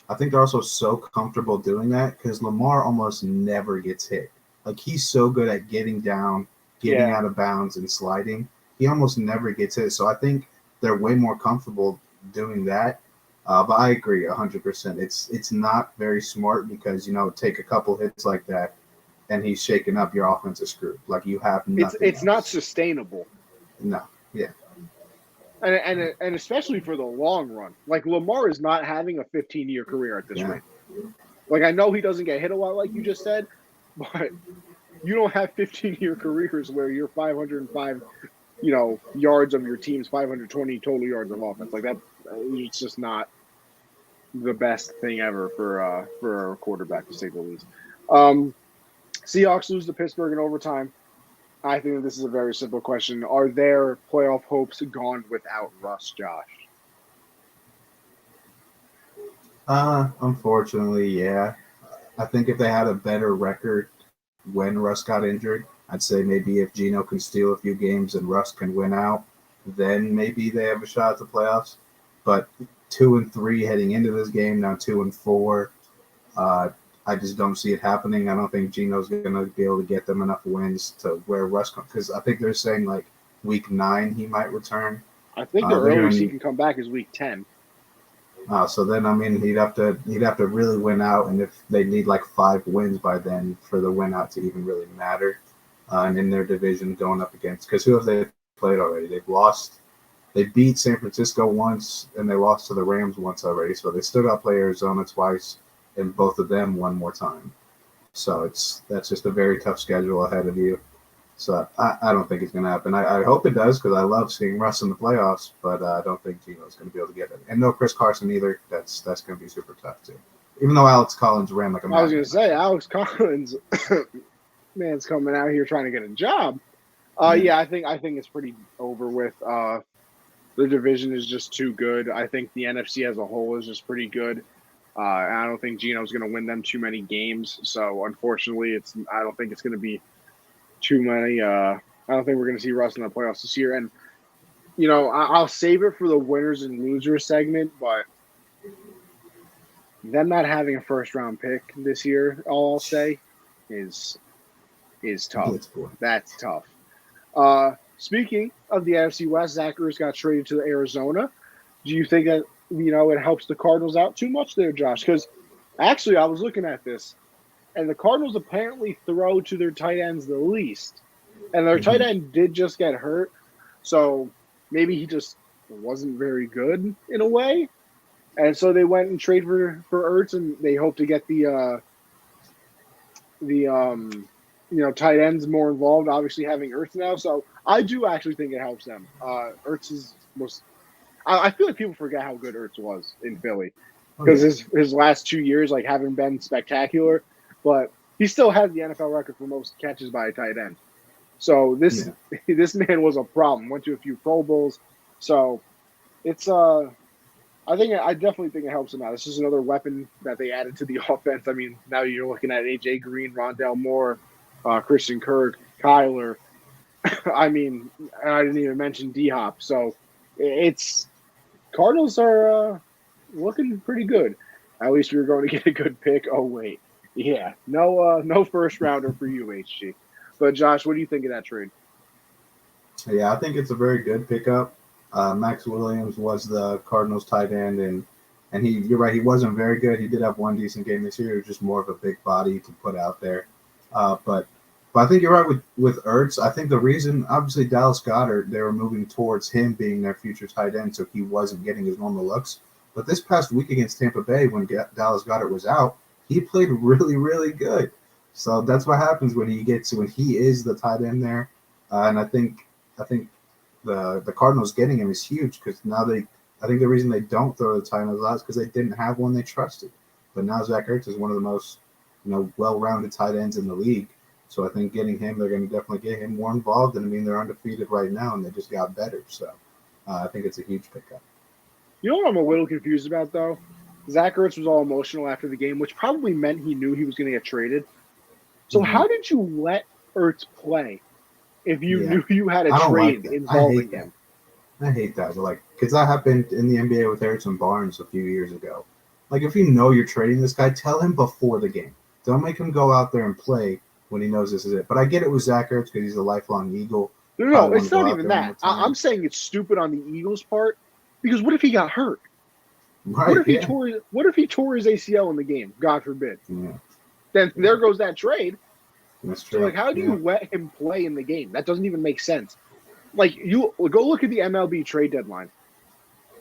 I think they're also so comfortable doing that because Lamar almost never gets hit. Like he's so good at getting down, getting Yeah, out of bounds, and sliding. He almost never gets hit. So I think they're way more comfortable doing that. But I agree 100%. It's not very smart because take a couple hits like that, and he's shaking up your offensive screw. Like you have nothing it's not else. sustainable. No, yeah, And especially for the long run. Like Lamar is not having a 15-year career at this yeah. rate. Like I know he doesn't get hit a lot, like you just said, but you don't have 15-year careers where you're 505, yards of your team's 520 total yards of offense. Like that, it's just not the best thing ever for a quarterback, to say the least. Um, Seahawks lose to Pittsburgh in overtime. I think that this is a very simple question. Are their playoff hopes gone without Russ, Josh? Unfortunately, yeah. I think if they had a better record when Russ got injured, I'd say maybe if Gino can steal a few games and Russ can win out, then maybe they have a shot at the playoffs. But 2-3 heading into this game, now 2-4. Uh, I just don't see it happening. I don't think Gino's going to be able to get them enough wins to where Russ comes. Because I think they're saying like week 9 he might return. I think the They're earliest he in can come back is week 10. So then, I mean, he'd have to really win out, and if they need like 5 wins by then for the win out to even really matter, and in their division going up against, because who have they played already? They've lost. They beat San Francisco once, and they lost to the Rams once already. So they still got to play Arizona twice, and both of them one more time. So that's just a very tough schedule ahead of you. So I don't think it's going to happen. I hope it does because I love seeing Russ in the playoffs, but I don't think Gino's going to be able to get it. And no Chris Carson either. That's going to be super tough too. Even though Alex Collins ran like a I was going madman to last say, year. Alex Collins, man's coming out here trying to get a job. Yeah. Yeah, I think it's pretty over with. The division is just too good. I think the NFC as a whole is just pretty good. I don't think Gino's going to win them too many games. So unfortunately, I don't think it's going to be too many. I don't think we're going to see Russ in the playoffs this year. And I'll save it for the winners and losers segment, but them not having a first round pick this year, all I'll say is tough. Blitz boy. That's tough. Speaking of the NFC West, Zach Ertz got traded to Arizona. Do you think that it helps the Cardinals out too much there, Josh? Because actually, I was looking at this, and the Cardinals apparently throw to their tight ends the least, and their tight Mm-hmm. end did just get hurt, so maybe he just wasn't very good in a way, and so they went and traded for Ertz, and they hope to get the tight ends more involved. Obviously, having Ertz now, so I do actually think it helps them. Ertz is most. I feel like people forget how good Ertz was in Philly Oh because yeah. his last 2 years haven't been spectacular, but he still has the NFL record for most catches by a tight end. So this Yeah. this man was a problem. Went to a few Pro Bowls, so it's I definitely think it helps him out. It's just another weapon that they added to the offense. I mean, now you're looking at AJ Green, Rondell Moore, Christian Kirk, Kyler. I mean, I didn't even mention D Hop. So it's Cardinals are looking pretty good. At least we were going to get a good pick. Oh wait, yeah, no first rounder for you, HG. But Josh, what do you think of that trade? Yeah, I think it's a very good pickup. Max Williams was the Cardinals tight end, and you're right, he wasn't very good. He did have one decent game this year. He was just more of a big body to put out there. But I think you're right with Ertz. I think the reason, obviously, Dallas Goedert, they were moving towards him being their future tight end, so he wasn't getting his normal looks. But this past week against Tampa Bay, when Dallas Goedert was out, he played really, really good. So that's what happens when he is the tight end there. And I think the Cardinals getting him is huge because now I think the reason they don't throw the tight end a lot is because they didn't have one they trusted. But now Zach Ertz is one of the most, well-rounded tight ends in the league. So I think getting him, they're going to definitely get him more involved. And I mean, they're undefeated right now, and they just got better. So I think it's a huge pickup. You know what I'm a little confused about, though? Zach Ertz was all emotional after the game, which probably meant he knew he was going to get traded. So how did you let Ertz play if you knew you had a trade involving him? I hate that. But because that happened in the NBA with Harrison Barnes a few years ago. If you know you're trading this guy, tell him before the game. Don't make him go out there and play when he knows this is it. But I get it with Zach Ertz because he's a lifelong Eagle. No, it's not even that. I'm saying it's stupid on the Eagles' part because what if he got hurt? Right, what if he tore his ACL in the game? God forbid. Yeah. Then there goes that trade. That's true. So how do you let him play in the game? That doesn't even make sense. You go look at the MLB trade deadline.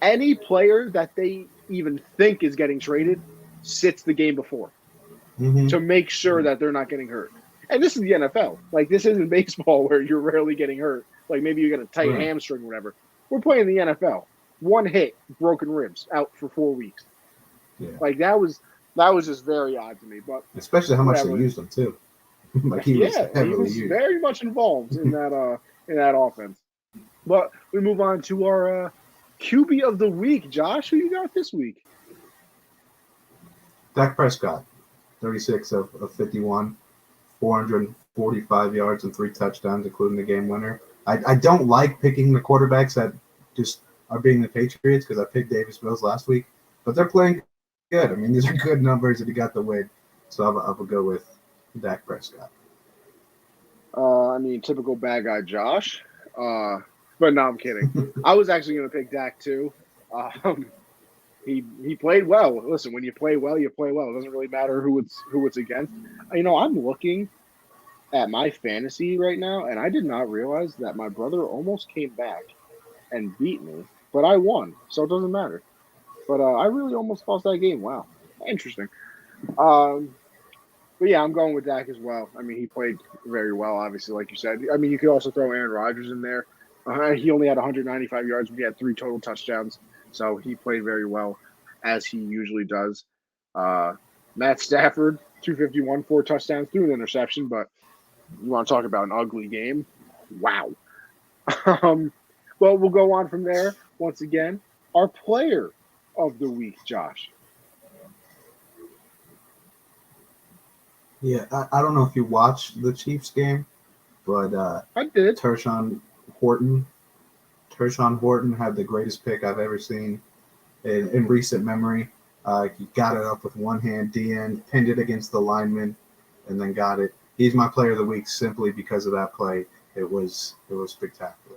Any player that they even think is getting traded sits the game before to make sure that they're not getting hurt. And this is the NFL. This isn't baseball where you're rarely getting hurt. Maybe you got a tight hamstring or whatever. We're playing the NFL. One hit, broken ribs, out for 4 weeks. Yeah. That was just very odd to me. But especially how much they used him too. He was very much involved in that offense. But we move on to our QB of the week. Josh, who you got this week? Dak Prescott, 36 of 51, 445 yards and 3 touchdowns, including the game winner. I don't like picking the quarterbacks that just are being the Patriots because I picked Davis Mills last week, but they're playing good. I mean, these are good numbers and he got the win. So I will go with Dak Prescott. Typical bad guy Josh. But no, I'm kidding. I was actually going to pick Dak too. He played well. Listen, when you play well, you play well. It doesn't really matter who it's against. I'm looking at my fantasy right now, and I did not realize that my brother almost came back and beat me, but I won, so it doesn't matter. But I really almost lost that game. Wow, interesting. But yeah, I'm going with Dak as well. He played very well, obviously, like you said. You could also throw Aaron Rodgers in there. He only had 195 yards, but he had 3 total touchdowns, so he played very well, as he usually does. Matt Stafford, 251, 4 touchdowns, 3 an interception, but you want to talk about an ugly game? Wow. Well, we'll go on from there. Once again, our player of the week, Josh. Yeah, I don't know if you watched the Chiefs game, but I did. Tershawn Horton had the greatest pick I've ever seen in recent memory. He got it up with one hand, D-end, pinned it against the lineman, and then got it. He's my player of the week simply because of that play. It was spectacular.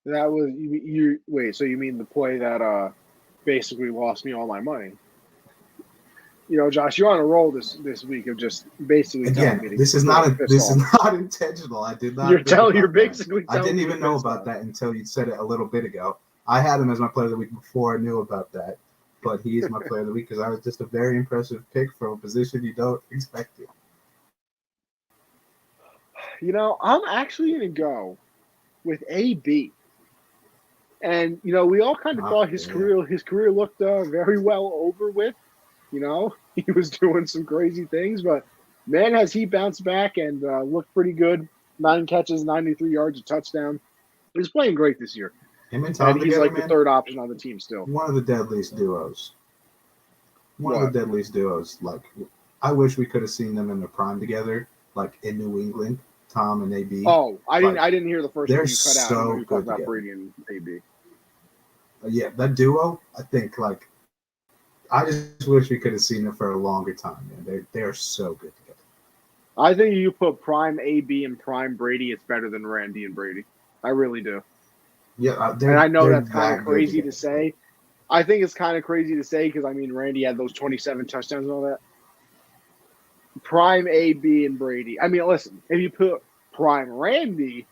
That was you. Wait, so you mean the play that basically lost me all my money? Josh, you're on a roll this week of just basically again. Telling me this is not intentional. I did not. You're basically. I didn't even know about that until you said it a little bit ago. I had him as my player of the week before I knew about that, but he is my player of the week because I was just a very impressive pick from a position you don't expect it. I'm actually going to go with AB. And, we all kind of thought his career looked very well over with. He was doing some crazy things, but man, has he bounced back and looked pretty good. 9 catches, 93 yards, a touchdown. He's playing great this year. Him and Tom he's together, the third option on the team still. One of the deadliest duos. I wish we could have seen them in their prime together, in New England, Tom and AB. Oh, I didn't hear the first one you cut out. So you talked about Brady and AB. Yeah, that duo, I think, I just wish we could have seen them for a longer time, man. They're so good together. I think you put prime AB and prime Brady, it's better than Randy and Brady. I really do. Yeah, and I know that's kind of crazy to say. I think it's kind of crazy to say because, Randy had those 27 touchdowns and all that. Prime AB and Brady. Listen, if you put prime Randy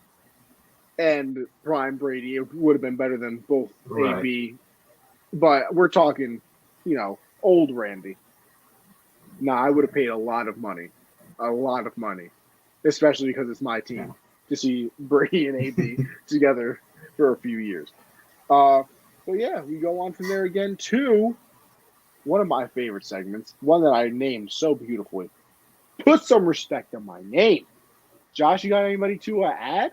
and prime Brady, it would have been better than both AB. But we're talking, old Randy. I would have paid a lot of money, especially because it's my team to see Brady and AB together for a few years. So yeah, we go on from there again to one of my favorite segments, one that I named so beautifully. Put some respect on my name. Josh, you got anybody to add?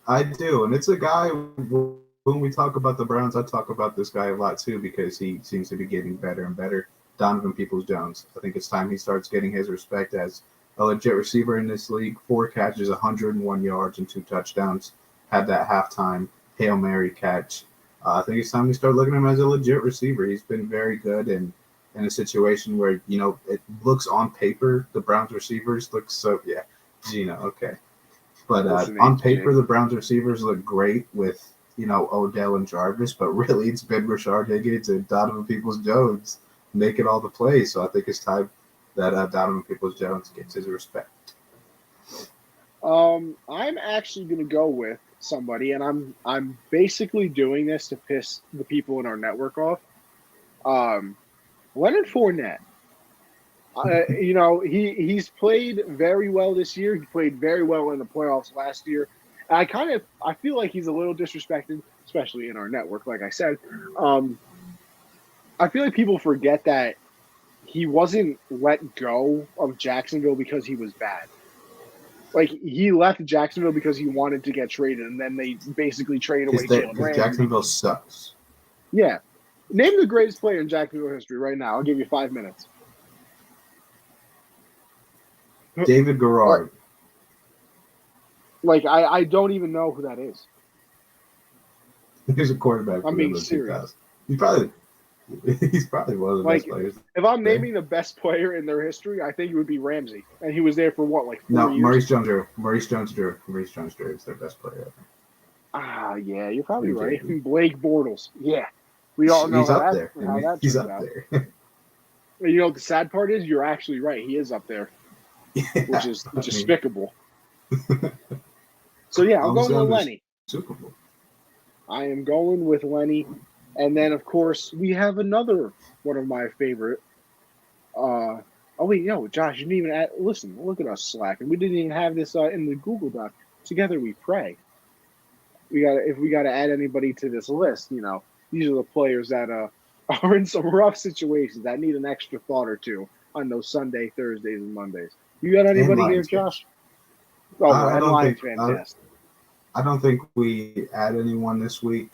I do, and it's a guy. When we talk about the Browns, I talk about this guy a lot too because he seems to be getting better and better. Donovan Peoples-Jones. I think it's time he starts getting his respect as a legit receiver in this league. 4 catches, 101 yards, and 2 touchdowns. Had that halftime Hail Mary catch. I think it's time we start looking at him as a legit receiver. He's been very good, and in a situation where it looks on paper the Browns receivers look so Gino, okay. But Listen, on AJ. paper, the Browns receivers look great with, Odell and Jarvis, but really it's been Rashard Higgins and Donovan Peoples-Jones making all the plays. So I think it's time that Donovan Peoples-Jones gets his respect. I'm actually gonna go with somebody, and I'm basically doing this to piss the people in our network off. Leonard Fournette. He's played very well this year. He played very well in the playoffs last year. I feel like he's a little disrespected, especially in our network. Like I said, I feel like people forget that he wasn't let go of Jacksonville because he was bad. Like he left Jacksonville because he wanted to get traded, and then they basically traded away Jalen Because Ramsey. Jacksonville sucks. Yeah, name the greatest player in Jacksonville history right now. I'll give you 5 minutes. David Garrard. Like I don't even know who that is. He's a quarterback. I'm being serious. He's probably one of the best players. If I'm naming the best player in their history, I think it would be Ramsey, and he was there for what, like 4 No, years? Maurice Jones-Drew is their best player. Yeah, you're probably right. Blake Bortles. Yeah, we all know he's how up that, there. how that He's turns up out. there. You know what the sad part is? You're actually right. He is up there, which is despicable. So yeah, I'm going with Lenny. Super Bowl. I am going with Lenny, and then of course we have another one of my favorite. Josh, you didn't even add. Listen, look at us slacking. We didn't even have this in the Google Doc. Together we pray. If we got to add anybody to this list, these are the players that are in some rough situations that need an extra thought or two on those Sunday, Thursdays, and Mondays. You got anybody here, Josh? Oh, and Lions fantastic. I don't think we add anyone this week.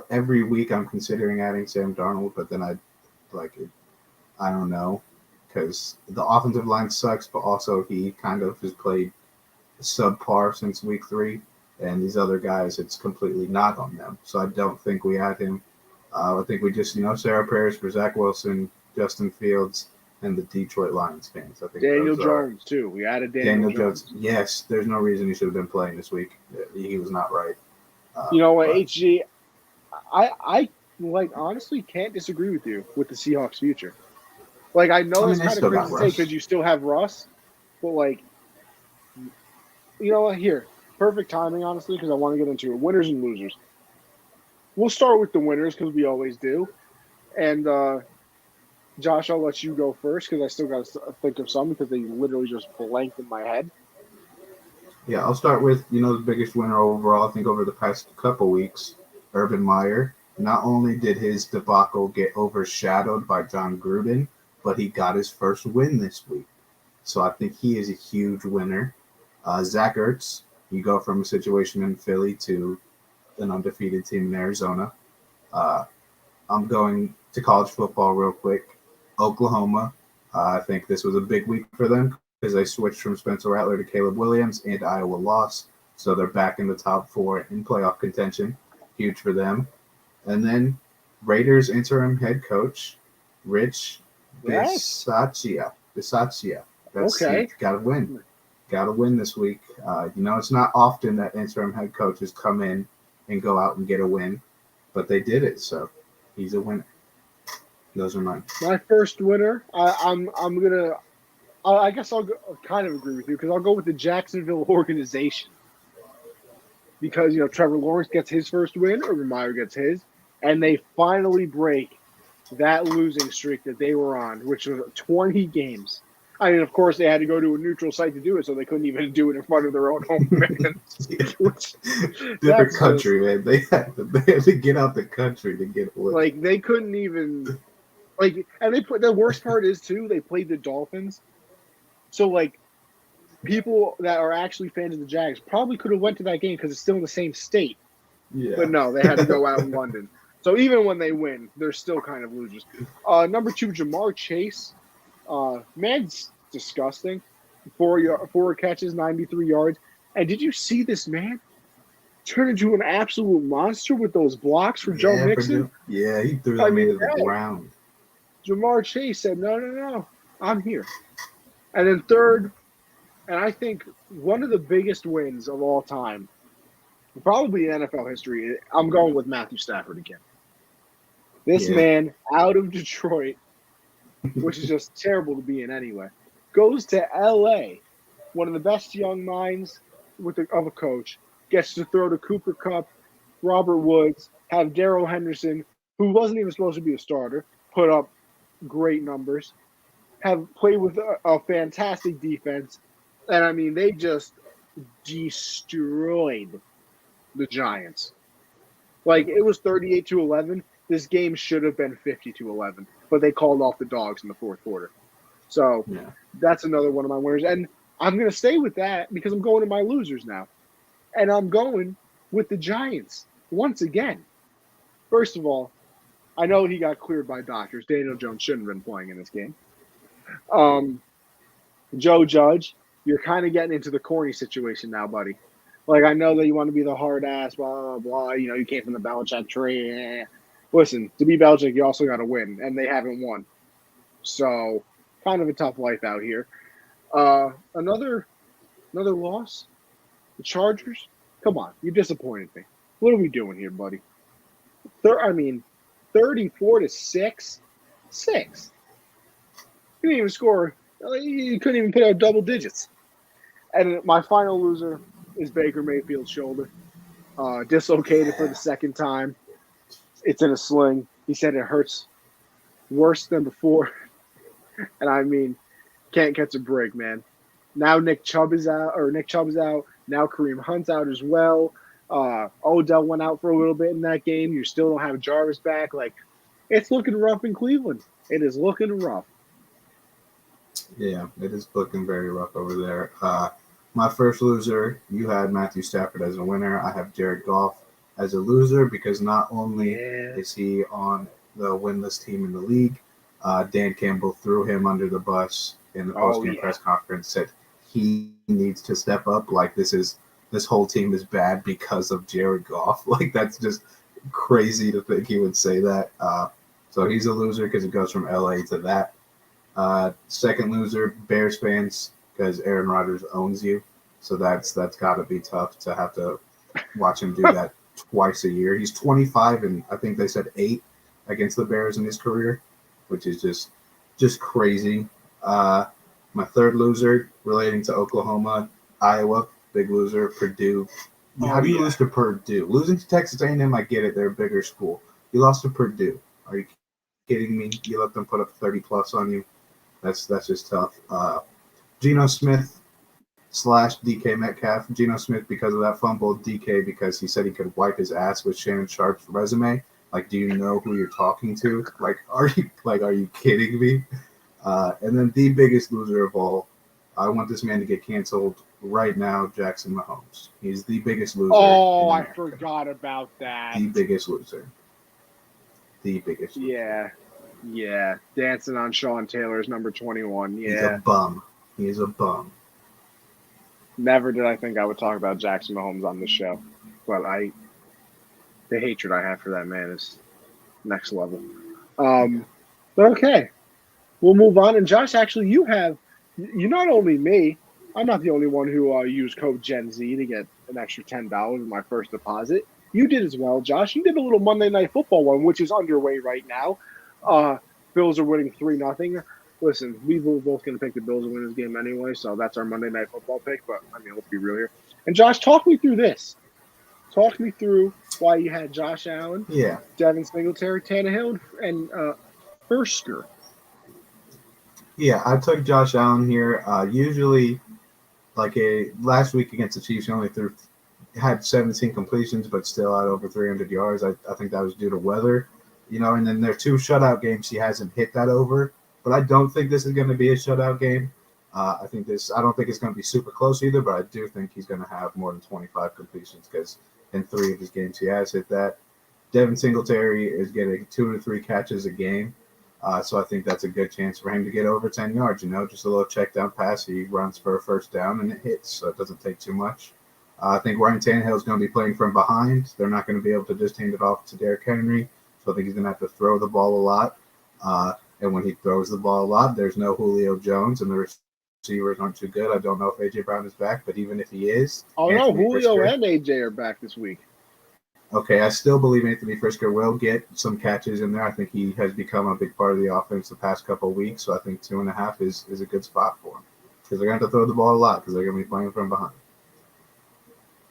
Every week I'm considering adding Sam Darnold, but then I don't know, because the offensive line sucks, but also he kind of has played subpar since week 3, and these other guys, it's completely not on them. So I don't think we add him. I think we just, say our prayers for Zach Wilson, Justin Fields, and the Detroit Lions fans. I think Daniel Jones too. We added Daniel Jones. Yes, there's no reason he should have been playing this week. He was not right. You know what, HG? I honestly can't disagree with you with the Seahawks' future. I know it's kind of crazy to say because you still have Russ, but you know what? Here, perfect timing, honestly, because I want to get into it. Winners and losers. We'll start with the winners because we always do, and Josh, I'll let you go first because I still got to think of some because they literally just blanked in my head. Yeah, I'll start with, the biggest winner overall, I think, over the past couple weeks, Urban Meyer. Not only did his debacle get overshadowed by John Gruden, but he got his first win this week. So I think he is a huge winner. Zach Ertz, you go from a situation in Philly to an undefeated team in Arizona. I'm going to college football real quick. Oklahoma, I think this was a big week for them because they switched from Spencer Rattler to Caleb Williams, and Iowa lost. So they're back in the top 4 in playoff contention. Huge for them. And then Raiders interim head coach, Rich Bisaccia. That's okay. Got to win. Got to win this week. It's not often that interim head coaches come in and go out and get a win, but they did it. So he's a winner. Those are mine. My first winner. I'm gonna. I guess I'll kind of agree with you because I'll go with the Jacksonville organization because Trevor Lawrence gets his first win, Urban Meyer gets his, and they finally break that losing streak that they were on, which was 20 games. I mean, of course, they had to go to a neutral site to do it, so they couldn't even do it in front of their own home fans. Which, Different country, man. They had to get out the country to get away. Like, they couldn't even and the worst part is too, they played the Dolphins. So like people that are actually fans of the Jags probably could have went to that game because it's still in the same state. Yeah. But no, they had to go out in London. So even when they win, they're still kind of losers. Number 2, Jamar Chase. Man's disgusting. 4 catches, 93 yards. And did you see this man turn into an absolute monster with those blocks for Joe Mixon? Yeah, he threw them into the ground. Jamar Chase said, no, I'm here. And then third, and I think one of the biggest wins of all time, probably in NFL history, I'm going with Matthew Stafford again. This man out of Detroit, which is just terrible to be in anyway, goes to L.A., one of the best young minds of a coach, gets to throw to Cooper Kupp, Robert Woods, have Darrell Henderson, who wasn't even supposed to be a starter, put up great numbers, have played with a fantastic defense, and I mean, they just destroyed the Giants. Like, it was 38-11. This game should have been 50-11, but they called off the dogs in the fourth quarter. So that's another one of my winners. And I'm going to stay with that because I'm going to my losers now. And I'm going with the Giants once again. First of all, I know he got cleared by doctors. Daniel Jones shouldn't have been playing in this game. Joe Judge, you're kind of getting into the corny situation now, buddy. Like, I know that you want to be the hard ass, blah, blah, blah. You know, you came from the Belichick tree. Listen, to be Belichick, you also got to win, and they haven't won. So, kind of a tough life out here. Another loss? The Chargers? Come on, you disappointed me. What are we doing here, buddy? 34-6? 6. You didn't even score. You couldn't even put out double digits. And my final loser is Baker Mayfield's shoulder. Dislocated for the second time. It's in a sling. He said it hurts worse than before. And I mean, can't catch a break, man. Now Nick Chubb is out. Now Kareem Hunt's out as well. Odell went out for a little bit in that game. You still don't have Jarvis back. Like, it's looking rough in Cleveland. It is looking rough. Yeah, it is looking very rough over there. My first loser, you had Matthew Stafford as a winner. I have Jared Goff as a loser because not only is he on the winless team in the league, Dan Campbell threw him under the bus in the post-game press conference, said he needs to step up. Like, this whole team is bad because of Jared Goff. Like, that's just crazy to think he would say that. So he's a loser because it goes from LA to that. Second loser, Bears fans, because Aaron Rodgers owns you. So that's got to be tough to have to watch him do that twice a year. He's 25 and I think they said 8 against the Bears in his career, which is just crazy. My third loser relating to Oklahoma, Iowa, big loser, Purdue. How do you lose to Purdue? Losing to Texas A&M, I get it. They're a bigger school. You lost to Purdue. Are you kidding me? You let them put up 30-plus on you. That's just tough. Gino Smith / DK Metcalf. Gino Smith because of that fumble. DK because he said he could wipe his ass with Shannon Sharp's resume. Like, do you know who you're talking to? Like, are you kidding me? And then the biggest loser of all, I want this man to get canceled right now, Jackson Mahomes. He's the biggest loser. Oh, I forgot about that. The biggest loser. The biggest loser. Yeah. Dancing on Sean Taylor's number 21. Yeah. He's a bum. He is a bum. Never did I think I would talk about Jackson Mahomes on this show. But the hatred I have for that man is next level. But okay. We'll move on. And Josh, actually, you not only me, I'm not the only one who used code Gen Z to get an extra $10 in my first deposit. You did as well, Josh. You did a little Monday Night Football one, which is underway right now. Bills are winning 3-0. Listen, we were both going to pick the Bills to win this game anyway, so that's our Monday Night Football pick. But, I mean, let's be real here. And, Josh, talk me through this. Talk me through why you had Josh Allen, Devin Singletary, Tannehill, and Fursker. Yeah, I took Josh Allen here. Usually, last week against the Chiefs, he only had 17 completions, but still had over 300 yards. I think that was due to weather, And then their two shutout games, he hasn't hit that over. But I don't think this is going to be a shutout game. I don't think it's going to be super close either, but I do think he's going to have more than 25 completions because in three of his games he has hit that. Devin Singletary is getting 2 to 3 catches a game. So I think that's a good chance for him to get over 10 yards, just a little check down pass. He runs for a first down and it hits, so it doesn't take too much. I think Ryan Tannehill is going to be playing from behind. They're not going to be able to just hand it off to Derrick Henry, so I think he's going to have to throw the ball a lot. And when he throws the ball a lot, there's no Julio Jones, and the receivers aren't too good. I don't know if A.J. Brown is back, but even if he is, Oh, no, Anthony Julio Frisker, and AJ are back this week. Okay, I still believe Anthony Frisker will get some catches in there. I think he has become a big part of the offense the past couple of weeks, so I think 2.5 is a good spot for him because they're going to have to throw the ball a lot because they're going to be playing from behind.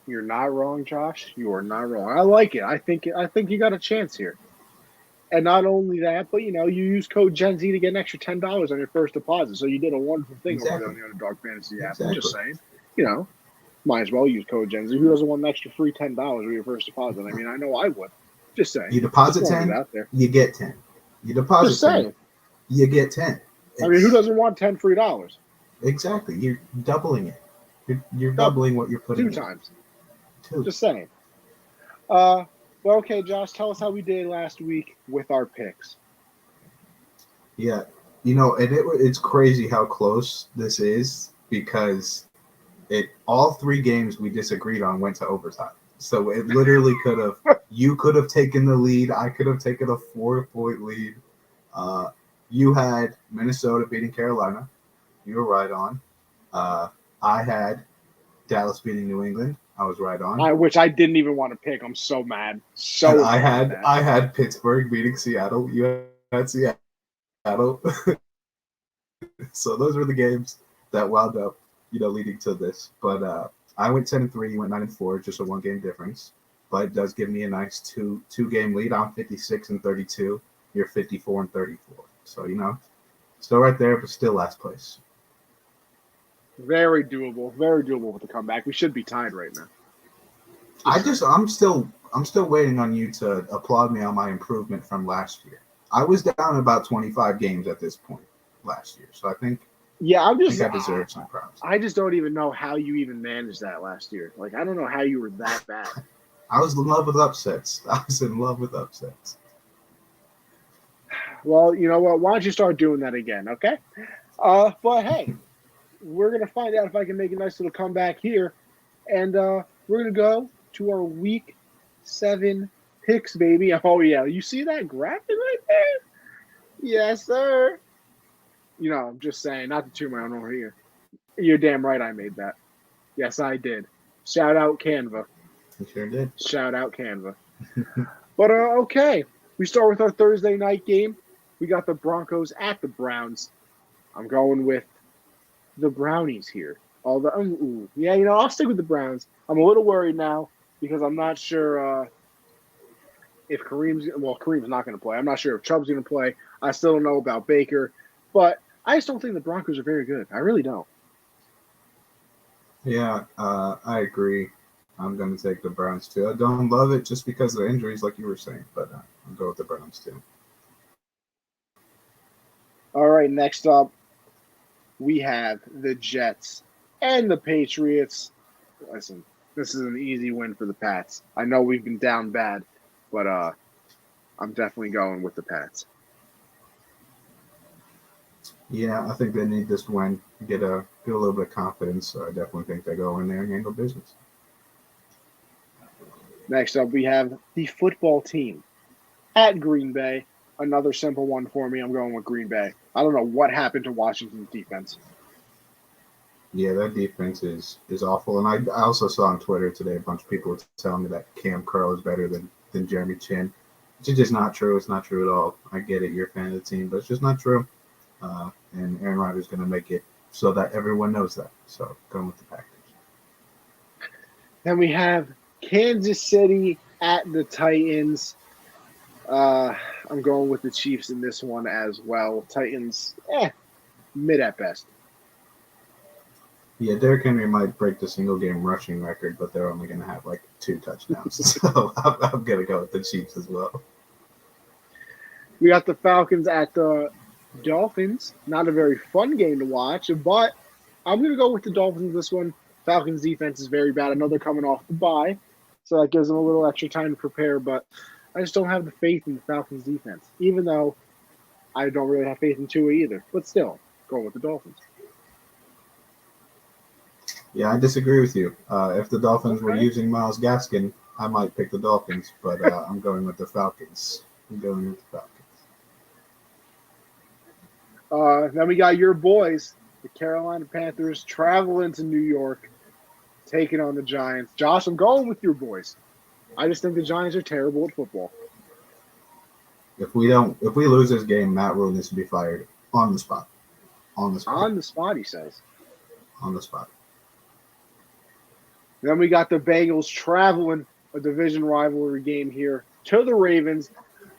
You're not wrong, Josh. You are not wrong. I like it. I think you got a chance here. And not only that, but you use code Gen Z to get an extra $10 on your first deposit. So you did a wonderful thing over there on the Underdog Fantasy app. Exactly. I'm just saying, might as well use code Gen Z. Who doesn't want an extra free $10 with your first deposit? I mean, I know I would. Just saying. You deposit 10, out there. you get 10. You deposit just saying. 10, you get 10. I mean, who doesn't want 10 free dollars? Exactly. You're doubling it. You're doubling what you're putting 2 times. 2. Just saying. Well, okay, Josh, tell us how we did last week with our picks. Yeah, it's crazy how close this is because all 3 games we disagreed on went to overtime. So it literally could have you could have taken the lead, I could have taken a 4-point lead. You had Minnesota beating Carolina. You were right on. I had Dallas beating New England. I was right on. Which I didn't even want to pick. I'm so mad. I had Pittsburgh beating Seattle. You had Seattle. So those were the games that wound up, leading to this. But I went 10-3. You went 9-4, just a 1-game difference. But it does give me a nice two-game lead. I'm 56-32. You're 54-34. So still right there, but still last place. Very doable with the comeback. We should be tied right now. I'm still waiting on you to applaud me on my improvement from last year. I was down about 25 games at this point last year, so I think I deserve some props. I just don't even know how you even managed that last year. Like, I don't know how you were that bad. I was in love with upsets. Well, you know what? Why don't you start doing that again, okay? But hey, we're going to find out if I can make a nice little comeback here. And we're going to go to our Week 7 picks, baby. Oh, yeah. You see that graphic right there? Yes, sir. I'm just saying, not to toot my own horn here. You're damn right I made that. Yes, I did. Shout out Canva. You sure did. Shout out Canva. But, okay. We start with our Thursday night game. We got the Broncos at the Browns. I'm going with the Brownies here. I'll stick with the Browns. I'm a little worried now because I'm not sure if Kareem's not going to play. I'm not sure if Chubb's going to play. I still don't know about Baker. But I just don't think the Broncos are very good. I really don't. Yeah, I agree. I'm going to take the Browns too. I don't love it just because of the injuries, like you were saying, but I'll go with the Browns too. All right, next up, we have the Jets and the Patriots. Listen, this is an easy win for the Pats. I know we've been down bad, but I'm definitely going with the Pats. Yeah, I think they need this win to get a little bit of confidence. So I definitely think they go in there and handle business. Next up, we have the football team at Green Bay. Another simple one for me. I'm going with Green Bay. I don't know what happened to Washington's defense. Yeah, that defense is awful. And I also saw on Twitter today a bunch of people telling me that Cam Curl is better than Jeremy Chin, which is just not true. It's not true at all. I get it. You're a fan of the team, but it's just not true. And Aaron Rodgers is going to make it so that everyone knows that. So going with the Packers. Then we have Kansas City at the Titans. I'm going with the Chiefs in this one as well. Titans, mid at best. Yeah, Derrick Henry might break the single game rushing record, but they're only going to have like 2 touchdowns. So I'm going to go with the Chiefs as well. We got the Falcons at the Dolphins. Not a very fun game to watch, but I'm going to go with the Dolphins this one. Falcons defense is very bad. I know they're coming off the bye, so that gives them a little extra time to prepare, but I just don't have the faith in the Falcons defense, even though I don't really have faith in Tua either. But still, going with the Dolphins. Yeah, I disagree with you. If the Dolphins were using Myles Gaskin, I might pick the Dolphins, but I'm going with the Falcons. Then we got your boys, the Carolina Panthers, traveling to New York, taking on the Giants. Josh, I'm going with your boys. I just think the Giants are terrible at football. If we lose this game, Matt Rule needs to be fired on the spot. On the spot, he says. On the spot. Then we got the Bengals traveling a division rivalry game here to the Ravens.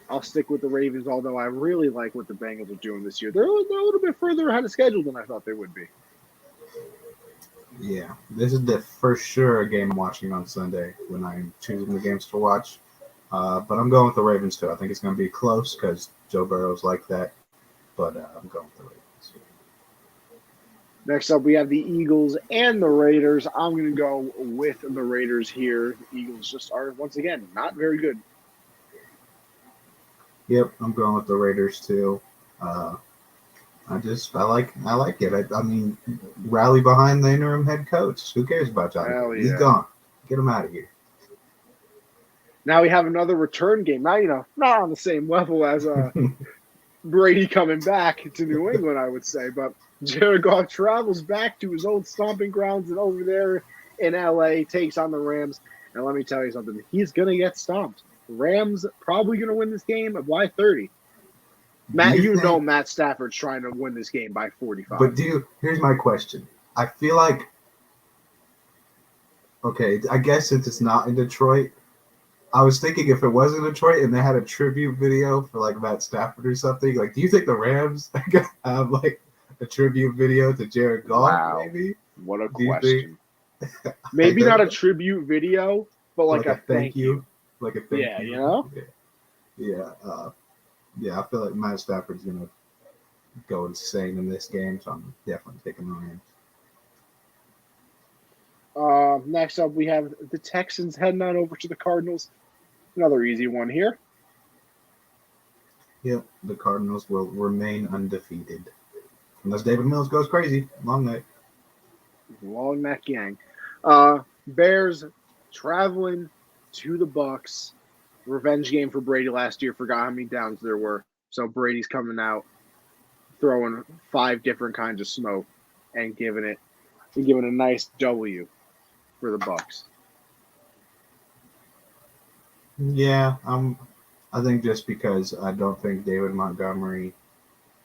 I'll stick with the Ravens, although I really like what the Bengals are doing this year. They're a little bit further ahead of schedule than I thought they would be. Yeah, this is the for sure game I'm watching on Sunday when I'm choosing the games to watch. But I'm going with the Ravens too. I think it's going to be close because Joe Burrow's like that. But I'm going with the Ravens. Next up, we have the Eagles and the Raiders. I'm going to go with the Raiders here. The Eagles just are, once again, not very good. Yep, I'm going with the Raiders too. I like it. I mean, rally behind the interim head coach. Who cares about Johnny? He's gone. Get him out of here. Now we have another return game. Now, not on the same level as Brady coming back to New England, I would say, but Jared Goff travels back to his old stomping grounds and over there in LA takes on the Rams. And let me tell you something, he's going to get stomped. Rams probably going to win this game by 30. Matt, know Matt Stafford's trying to win this game by 45. But here's my question. I feel like, okay, I guess since it's not in Detroit, I was thinking if it was in Detroit and they had a tribute video for like Matt Stafford or something, like, do you think the Rams have like a tribute video to Jared Goff? Wow. Maybe? What a question. Maybe not a tribute video, but like a thank you. Like a thank you. You know? Yeah, I feel like Matt Stafford's going to go insane in this game, so I'm definitely taking the Rams. Next up, we have the Texans heading on over to the Cardinals. Another easy one here. Yep, the Cardinals will remain undefeated. Unless David Mills goes crazy. Long night. Long neck gang. Bears traveling to the Bucks. Revenge game for Brady last year. Forgot how many downs there were. So Brady's coming out, throwing 5 different kinds of smoke and giving it a nice W for the Bucks. Yeah, I think just because I don't think David Montgomery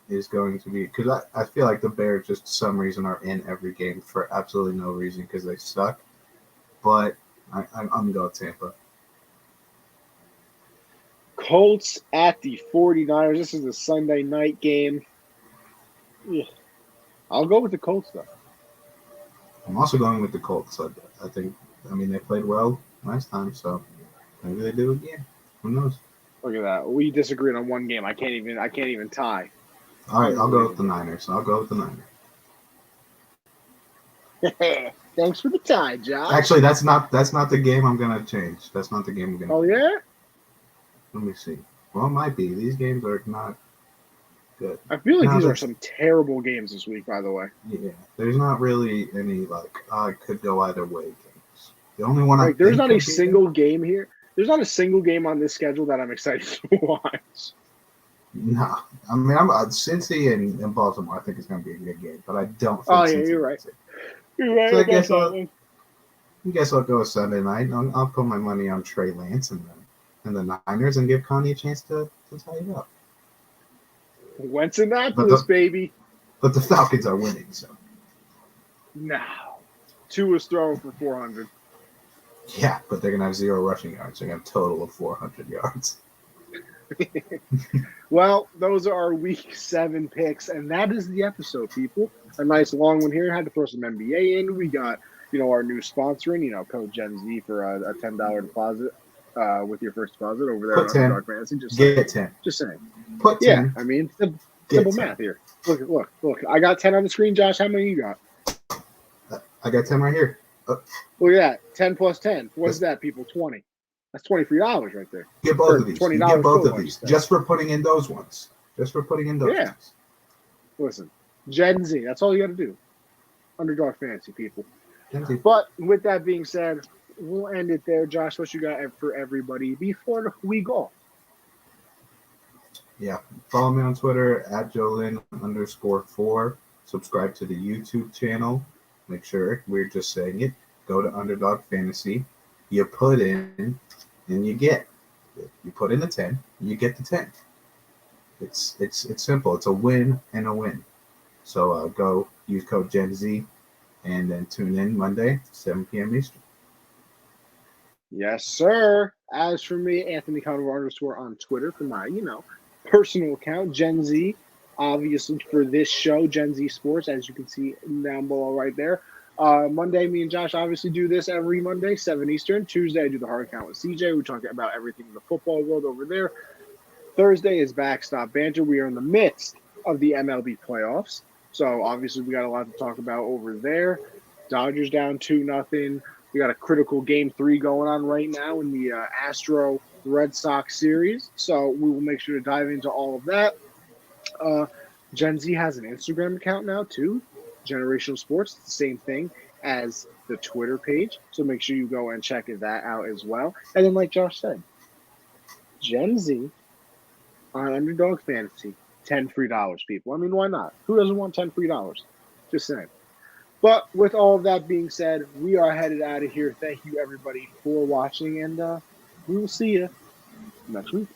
is going to be, because I feel like the Bears just for some reason are in every game for absolutely no reason because they suck. But I'm going Tampa. Colts at the 49ers. This is a Sunday night game. Ugh. I'll go with the Colts, though. I'm also going with the Colts. I think, they played well last time, so maybe they do again. Who knows? Look at that. We disagreed on one game. I can't even tie. All right, I'll go with the Niners. Thanks for the tie, Josh. Actually, that's not the game I'm gonna change. That's not the game I'm gonna. Oh yeah. Let me see. Well, it might be. These games are not good. I feel like these are some terrible games this week, by the way. Yeah, there's not really any could go either way games. The only one there's not a single game here. There's not a single game on this schedule that I'm excited to watch. No, I'm Cincy and Baltimore. I think it's going to be a good game, but I don't think. Oh yeah, you're right. You're right. So I guess I'll go Sunday night. I'll put my money on Trey Lance and the Niners and give Connie a chance to tie it up. Wentz in Annapolis, baby. But the Falcons are winning, so. No. 2 was thrown for 400. Yeah, but they're going to have 0 rushing yards. They're going to have a total of 400 yards. Well, those are our Week 7 picks, and that is the episode, people. A nice long one here. Had to throw some NBA in. We got, our new sponsoring, code Gen Z for a $10 deposit with your first deposit over there Put on 10. Underdog Fantasy. Get 10. Just saying. Put 10. Yeah, I mean, simple math here. Look. I got 10 on the screen, Josh. How many you got? I got 10 right here. Look at that. 10 plus 10. What is that, people? 20. That's $23 right there. Get both of these. $20 You get both of total, these just for putting in those ones. Just for putting in those ones. Listen, Gen Z. That's all you got to do. Underdog Fantasy, people. Gen Z. But with that being said, we'll end it there. Josh, what you got for everybody before we go? Yeah. Follow me on Twitter at Jolin_4. Subscribe to the YouTube channel. Make sure we're just saying it. Go to Underdog Fantasy. You put in and you get. You put in the 10, you get the 10. It's simple. It's a win and a win. So go use code Gen Z and then tune in Monday, 7 p.m. Eastern. Yes, sir. As for me, Anthony Conover _ on Twitter for my, personal account, Gen Z. Obviously for this show, Gen Z Sports, as you can see down below right there. Monday, me and Josh obviously do this every Monday, 7 Eastern. Tuesday, I do the hard count with CJ. We talk about everything in the football world over there. Thursday is Backstop Banter. We are in the midst of the MLB playoffs. So, obviously, we got a lot to talk about over there. Dodgers down 2-0. We got a critical Game 3 going on right now in the Astro-Red Sox series. So, we will make sure to dive into all of that. Gen Z has an Instagram account now, too. Generational Sports. It's the same thing as the Twitter page. So make sure you go and check that out as well. And then, like Josh said, Gen Z on Underdog Fantasy, $10 free, people. I mean, why not? Who doesn't want $10 free? Just saying. But with all of that being said, we are headed out of here. Thank you, everybody, for watching, and we will see you next week.